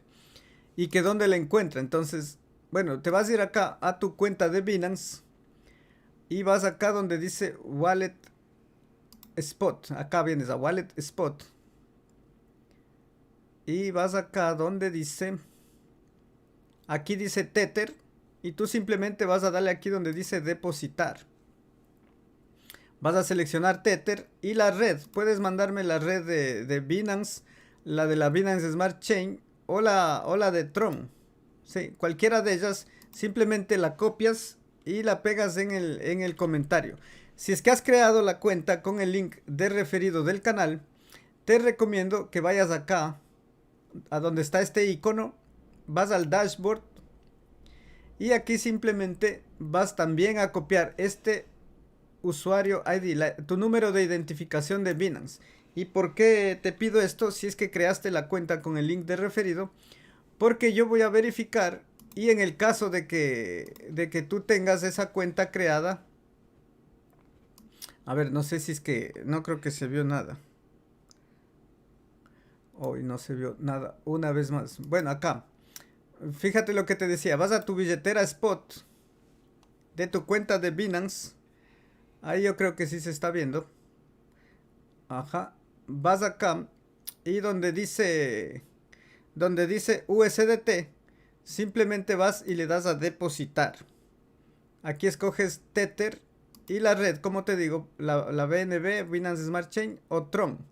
y que dónde la encuentra. Entonces, bueno, te vas a ir acá a tu cuenta de Binance y vas acá donde dice Wallet Spot. Acá vienes a Wallet Spot y vas acá donde dice, aquí dice Tether, y tú simplemente vas a darle aquí donde dice depositar. Vas a seleccionar Tether y la red. Puedes mandarme la red de Binance, la de la Binance Smart Chain o la de Tron. Sí, cualquiera de ellas, simplemente la copias y la pegas en el comentario. Si es que has creado la cuenta con el link de referido del canal, te recomiendo que vayas acá, a donde está este icono, vas al dashboard y aquí simplemente vas también a copiar este usuario ID, tu número de identificación de Binance. ¿Y por qué te pido esto? Si es que creaste la cuenta con el link de referido, porque yo voy a verificar, y en el caso de que tú tengas esa cuenta creada, a ver, no sé si es que, no creo que se vio nada. Hoy no se vio nada, una vez más. Bueno, acá, fíjate lo que te decía, vas a tu billetera Spot de tu cuenta de Binance. Ahí yo creo que sí se está viendo. Ajá. Vas acá y donde dice USDT, simplemente vas y le das a depositar. Aquí escoges Tether y la red, como te digo, la BNB, Binance Smart Chain o Tron.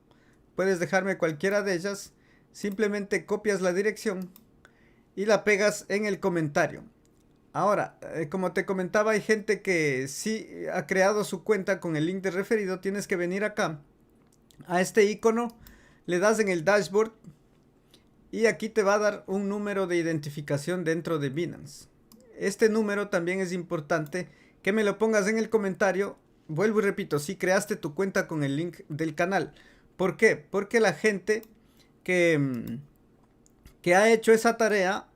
Puedes dejarme cualquiera de ellas. Simplemente copias la dirección y la pegas en el comentario. Ahora, como te comentaba, hay gente que sí ha creado su cuenta con el link de referido. Tienes que venir acá a este icono, le das en el dashboard y aquí te va a dar un número de identificación dentro de Binance. Este número también es importante que me lo pongas en el comentario. Vuelvo y repito, si creaste tu cuenta con el link del canal. ¿Por qué? Porque la gente que ha hecho esa tarea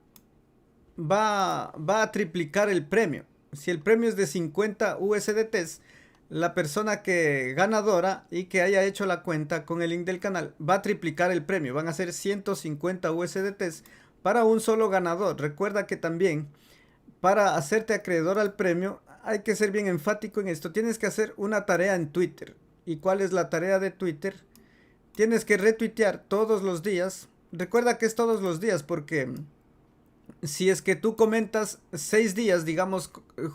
va a triplicar el premio. Si el premio es de 50 USDTs, la persona ganadora y que haya hecho la cuenta con el link del canal va a triplicar el premio. Van a ser 150 USDTs para un solo ganador. Recuerda que también para hacerte acreedor al premio hay que ser bien enfático en esto. Tienes que hacer una tarea en Twitter. ¿Y cuál es la tarea de Twitter? Tienes que retuitear todos los días. Recuerda que es todos los días, porque si es que tú comentas 6 días, digamos,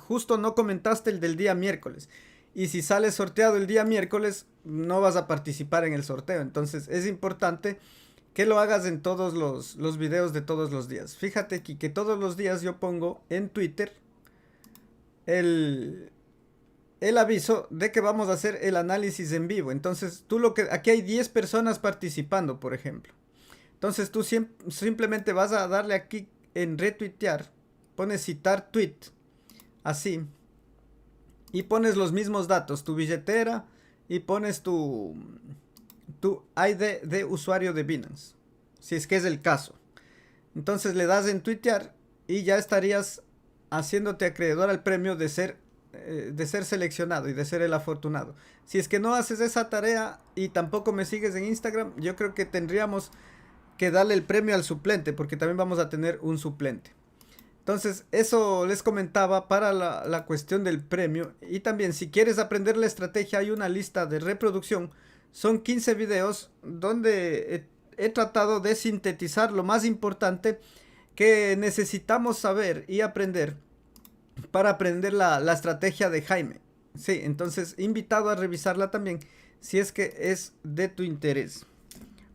justo no comentaste el del día miércoles, y si sale sorteado el día miércoles, no vas a participar en el sorteo. Entonces es importante que lo hagas en todos los videos de todos los días. Fíjate aquí que todos los días yo pongo en Twitter el aviso de que vamos a hacer el análisis en vivo. Entonces aquí hay 10 personas participando, por ejemplo. Entonces tú simplemente vas a darle aquí en retuitear, pones citar tweet, así, y pones los mismos datos, tu billetera, y pones tu ID de usuario de Binance, si es que es el caso. Entonces le das en tuitear y ya estarías haciéndote acreedor al premio de ser seleccionado y de ser el afortunado. Si es que no haces esa tarea y tampoco me sigues en Instagram, yo creo que tendríamos que darle el premio al suplente, porque también vamos a tener un suplente. Entonces, eso les comentaba para la cuestión del premio. Y también, si quieres aprender la estrategia, hay una lista de reproducción. Son 15 videos donde he tratado de sintetizar lo más importante que necesitamos saber y aprender para aprender la estrategia de Jaime. Sí, entonces, invitado a revisarla también, si es que es de tu interés.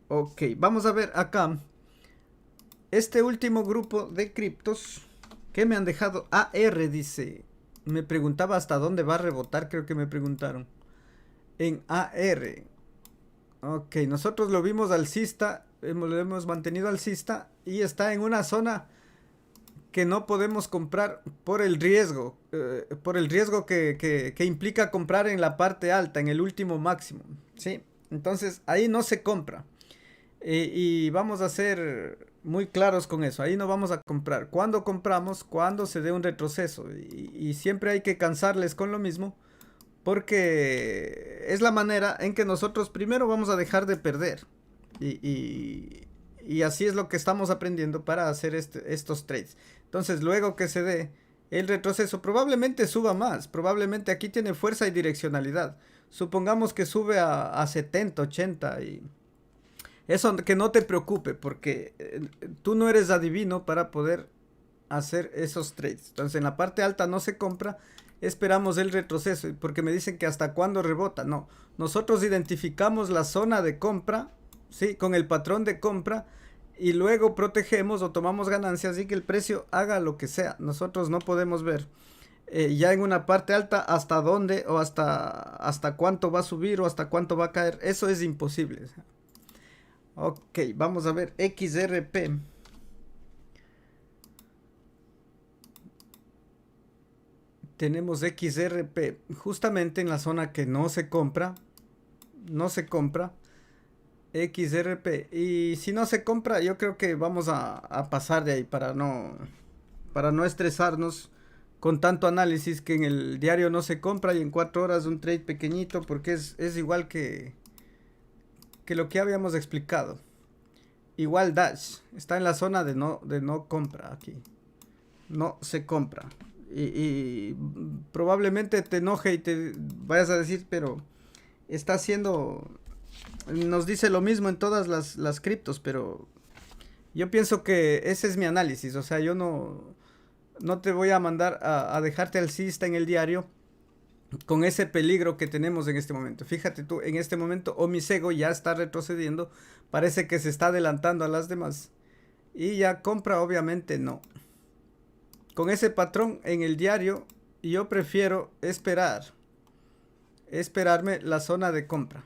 Ok, vamos a ver acá este último grupo de criptos que me han dejado. AR dice, me preguntaba hasta dónde va a rebotar, creo que me preguntaron. En AR. Ok, nosotros lo vimos alcista, lo hemos mantenido alcista y está en una zona que no podemos comprar por el riesgo que implica comprar en la parte alta, en el último máximo, ¿sí? Entonces ahí no se compra. Y vamos a ser muy claros con eso. Ahí no vamos a comprar. ¿Cuándo compramos? Cuando se dé un retroceso. Y siempre hay que cansarles con lo mismo. Porque es la manera en que nosotros primero vamos a dejar de perder. Y así es lo que estamos aprendiendo para hacer estos trades. Entonces luego que se dé el retroceso, probablemente suba más. Probablemente aquí tiene fuerza y direccionalidad. Supongamos que sube a 70, 80 y... Eso que no te preocupe, porque tú no eres adivino para poder hacer esos trades. Entonces en la parte alta no se compra, esperamos el retroceso, porque me dicen que hasta cuándo rebota. No, nosotros identificamos la zona de compra, ¿sí? Con el patrón de compra y luego protegemos o tomamos ganancias y que el precio haga lo que sea. Nosotros no podemos ver ya en una parte alta hasta dónde o hasta cuánto va a subir o hasta cuánto va a caer. Eso es imposible. Ok, vamos a ver XRP. Tenemos XRP justamente en la zona que no se compra. No se compra XRP. Y si no se compra, yo creo que vamos a pasar de ahí para no estresarnos con tanto análisis, que en el diario no se compra y en 4 horas un trade pequeñito, porque es igual que lo que habíamos explicado. Igual Dash está en la zona de no compra aquí. No se compra. Y probablemente te enoje y te vayas a decir, pero está haciendo... Nos dice lo mismo en todas las criptos, pero yo pienso que ese es mi análisis. O sea, yo no te voy a mandar a dejarte alcista en el diario con ese peligro que tenemos en este momento. Fíjate tú, en este momento Omisego ya está retrocediendo, parece que se está adelantando a las demás. Y ya compra obviamente no. Con ese patrón en el diario yo prefiero esperarme la zona de compra,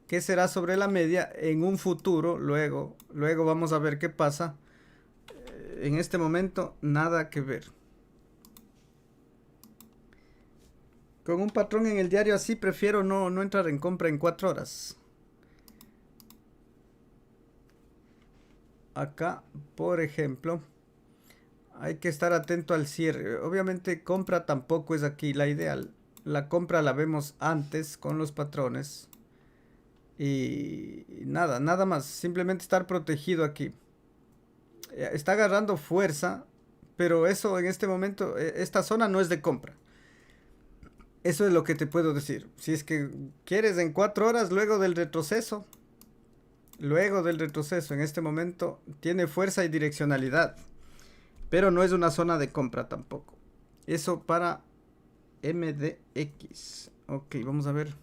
que será sobre la media en un futuro. Luego vamos a ver qué pasa. En este momento nada que ver. Con un patrón en el diario así prefiero no entrar en compra en 4 horas. Acá, por ejemplo, hay que estar atento al cierre. Obviamente compra tampoco es aquí la ideal. La compra la vemos antes con los patrones. Y nada más. Simplemente estar protegido aquí. Está agarrando fuerza, pero eso en este momento, esta zona no es de compra. Eso es lo que te puedo decir. Si es que quieres en 4 horas luego del retroceso, en este momento tiene fuerza y direccionalidad, pero no es una zona de compra tampoco. Eso para MDX. Ok, vamos a ver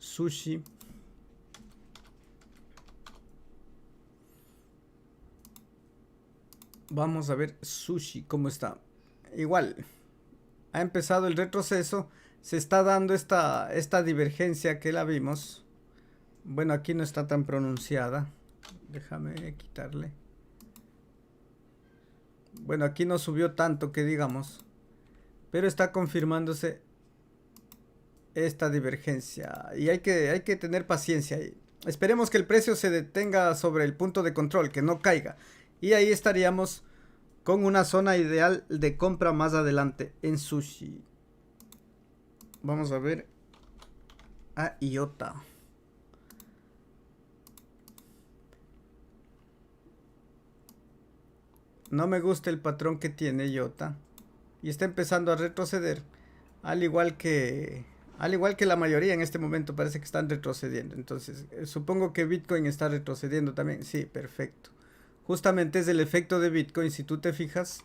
Sushi. Vamos a ver Sushi cómo está. Igual ha empezado el retroceso, se está dando esta divergencia que la vimos. Bueno, aquí no está tan pronunciada, déjame quitarle. Bueno, aquí no subió tanto que digamos, pero está confirmándose esta divergencia y hay que tener paciencia ahí. Esperemos que el precio se detenga sobre el punto de control, que no caiga, y ahí estaríamos con una zona ideal de compra más adelante en Sushi. Vamos a ver a IOTA. No me gusta el patrón que tiene IOTA y está empezando a retroceder, al igual que la mayoría en este momento parece que están retrocediendo. Entonces supongo que Bitcoin está retrocediendo también. Sí, perfecto. Justamente es el efecto de Bitcoin, si tú te fijas,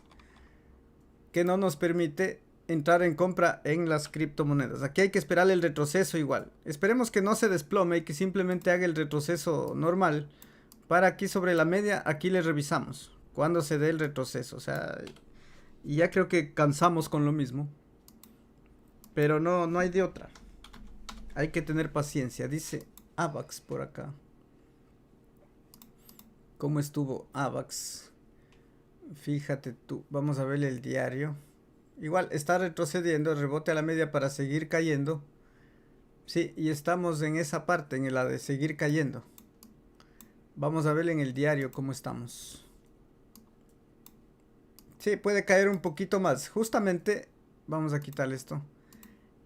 que no nos permite entrar en compra en las criptomonedas. Aquí hay que esperar el retroceso igual. Esperemos que no se desplome y que simplemente haga el retroceso normal. Para aquí sobre la media, aquí le revisamos cuando se dé el retroceso. O sea, y ya creo que cansamos con lo mismo. Pero no hay de otra. Hay que tener paciencia. Dice AVAX por acá. ¿Cómo estuvo AVAX? Fíjate tú. Vamos a ver el diario. Igual está retrocediendo. Rebote a la media para seguir cayendo. Sí, y estamos en esa parte, en la de seguir cayendo. Vamos a ver en el diario cómo estamos. Sí, puede caer un poquito más. Justamente, vamos a quitar esto.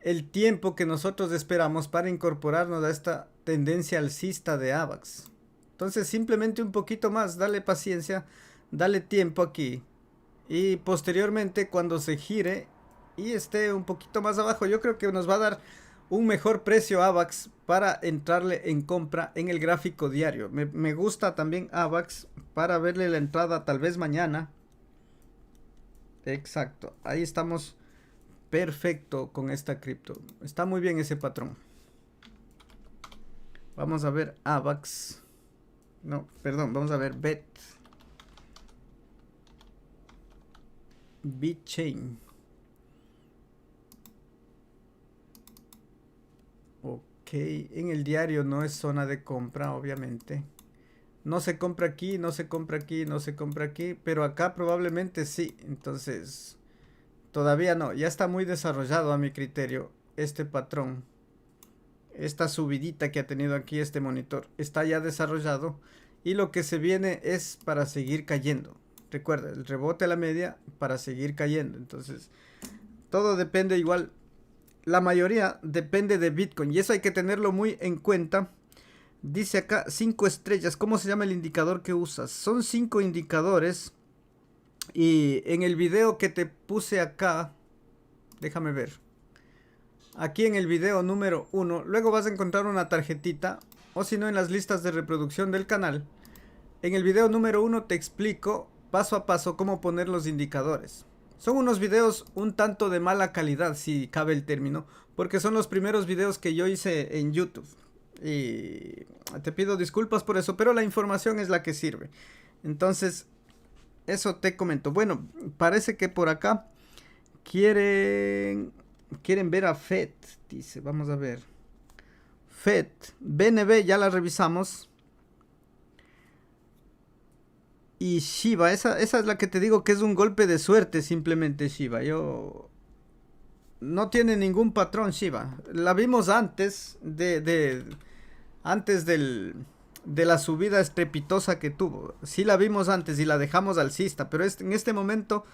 El tiempo que nosotros esperamos para incorporarnos a esta tendencia alcista de AVAX. Entonces simplemente un poquito más, dale paciencia, dale tiempo aquí. Y posteriormente cuando se gire y esté un poquito más abajo, yo creo que nos va a dar un mejor precio AVAX para entrarle en compra en el gráfico diario. Me gusta también AVAX para verle la entrada tal vez mañana. Exacto, ahí estamos. Perfecto con esta cripto. Está muy bien ese patrón. Vamos a ver AVAX. No, perdón, vamos a ver BET. BitChain. Ok, en el diario no es zona de compra, obviamente. No se compra aquí, no se compra aquí, no se compra aquí, pero acá probablemente sí. Entonces, todavía no, ya está muy desarrollado a mi criterio este patrón. Esta subidita que ha tenido aquí este monitor está ya desarrollado y lo que se viene es para seguir cayendo. Recuerda, el rebote a la media para seguir cayendo. Entonces, todo depende igual. La mayoría depende de Bitcoin y eso hay que tenerlo muy en cuenta. Dice acá 5 estrellas. ¿Cómo se llama el indicador que usas? Son 5 indicadores. Y en el video que te puse acá, déjame ver. Aquí en el video número 1, luego vas a encontrar una tarjetita. O si no, en las listas de reproducción del canal. En el video número 1 te explico paso a paso cómo poner los indicadores. Son unos videos un tanto de mala calidad, si cabe el término, porque son los primeros videos que yo hice en YouTube. Y te pido disculpas por eso, pero la información es la que sirve. Entonces, eso te comento. Bueno, parece que por acá quieren ver a FED. Dice, vamos a ver. FED, BNB ya la revisamos. Y Shiba, esa es la que te digo que es un golpe de suerte simplemente Shiba. No tiene ningún patrón Shiba. La vimos antes de la subida estrepitosa que tuvo. Sí la vimos antes y la dejamos alcista, pero en este momento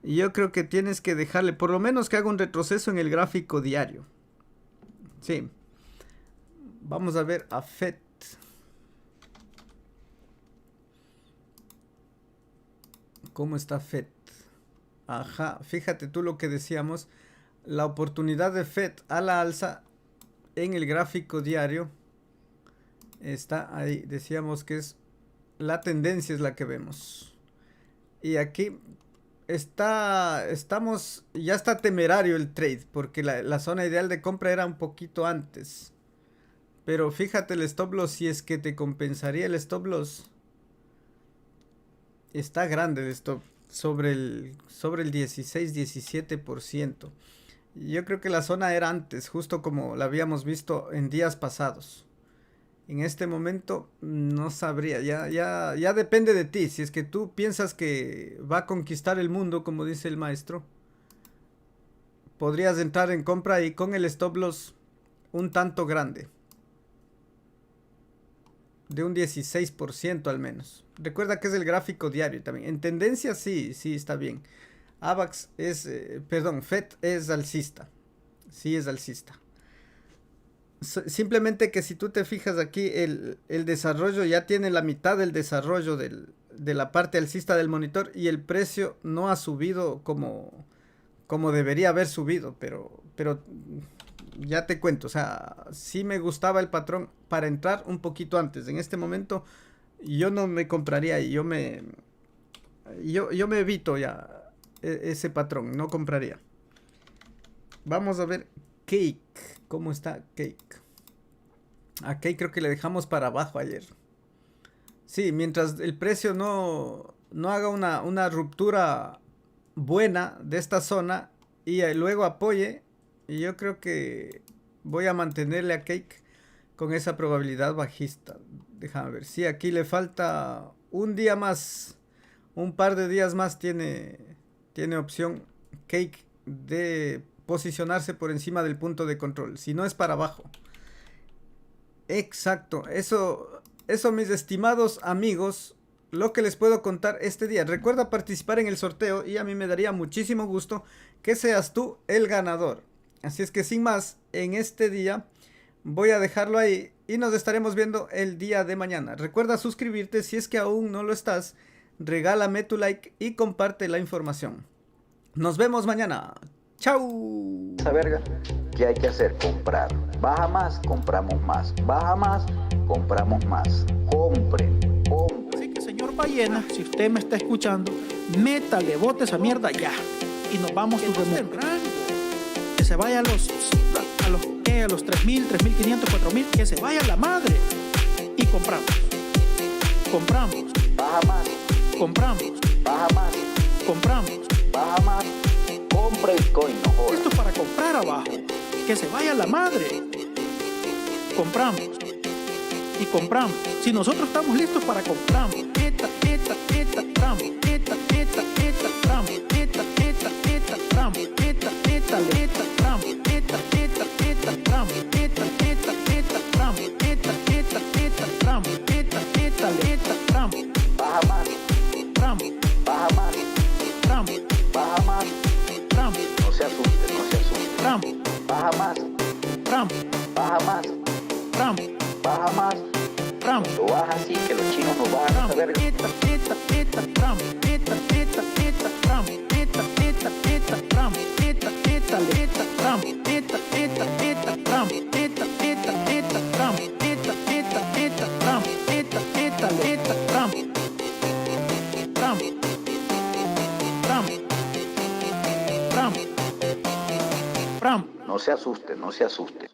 yo creo que tienes que dejarle, por lo menos que haga un retroceso en el gráfico diario. Sí. Vamos a ver a FED. ¿Cómo está FED? Ajá, fíjate tú lo que decíamos. La oportunidad de FED a la alza en el gráfico diario está ahí. Decíamos que es la tendencia es la que vemos. Y aquí ya está temerario el trade, porque la zona ideal de compra era un poquito antes. Pero fíjate el stop loss, si es que te compensaría el stop loss. Está grande el stop, sobre el 16-17%. Yo creo que la zona era antes, justo como la habíamos visto en días pasados. En este momento no sabría, ya depende de ti. Si es que tú piensas que va a conquistar el mundo, como dice el maestro, podrías entrar en compra y con el stop loss un tanto grande. De un 16% al menos. Recuerda que es el gráfico diario también. En tendencia sí está bien. AVAX es, FED es alcista. sí es alcista. Simplemente que si tú te fijas aquí, el desarrollo ya tiene la mitad del desarrollo de la parte alcista del monitor y el precio no ha subido como debería haber subido, pero ya te cuento, o sea, sí me gustaba el patrón para entrar un poquito antes. En este momento yo no me compraría y yo me evito ya ese patrón, no compraría. Vamos a ver Cake, ¿cómo está Cake? A Cake creo que le dejamos para abajo ayer. Sí, mientras el precio no haga una ruptura buena de esta zona y luego apoye, y yo creo que voy a mantenerle a Cake con esa probabilidad bajista. Déjame ver, sí, aquí le falta un día más, un par de días más tiene opción Cake de posicionarse por encima del punto de control, si no es para abajo. Exacto, eso mis estimados amigos, lo que les puedo contar este día. Recuerda participar en el sorteo y a mí me daría muchísimo gusto que seas tú el ganador. Así es que sin más, en este día voy a dejarlo ahí y nos estaremos viendo el día de mañana. Recuerda suscribirte si es que aún no lo estás, regálame tu like y comparte la información. Nos vemos mañana. ¡Chao! Esa verga, ¿qué hay que hacer? Comprar. Baja más, compramos más. Baja más, compramos más. Compren. Así que señor Ballena, si usted me está escuchando, métale, bote esa mierda ya. Y nos vamos a que se vaya a los 3.000, 3.500, 4.000, que se vaya a la madre. Y compramos. Baja más. Compramos. Baja más. Compramos. Baja más. Compra Bitcoin, no jodas. Esto es para comprar abajo. Que se vaya a la madre. Compramos. Y compramos. Si nosotros estamos listos para compramos. Tramo. Baja más. Baja más. Baja más. No se asuste. Baja más. Baja más. Baja más. Lo baja así que los chinos no bajan a saber. No se asuste.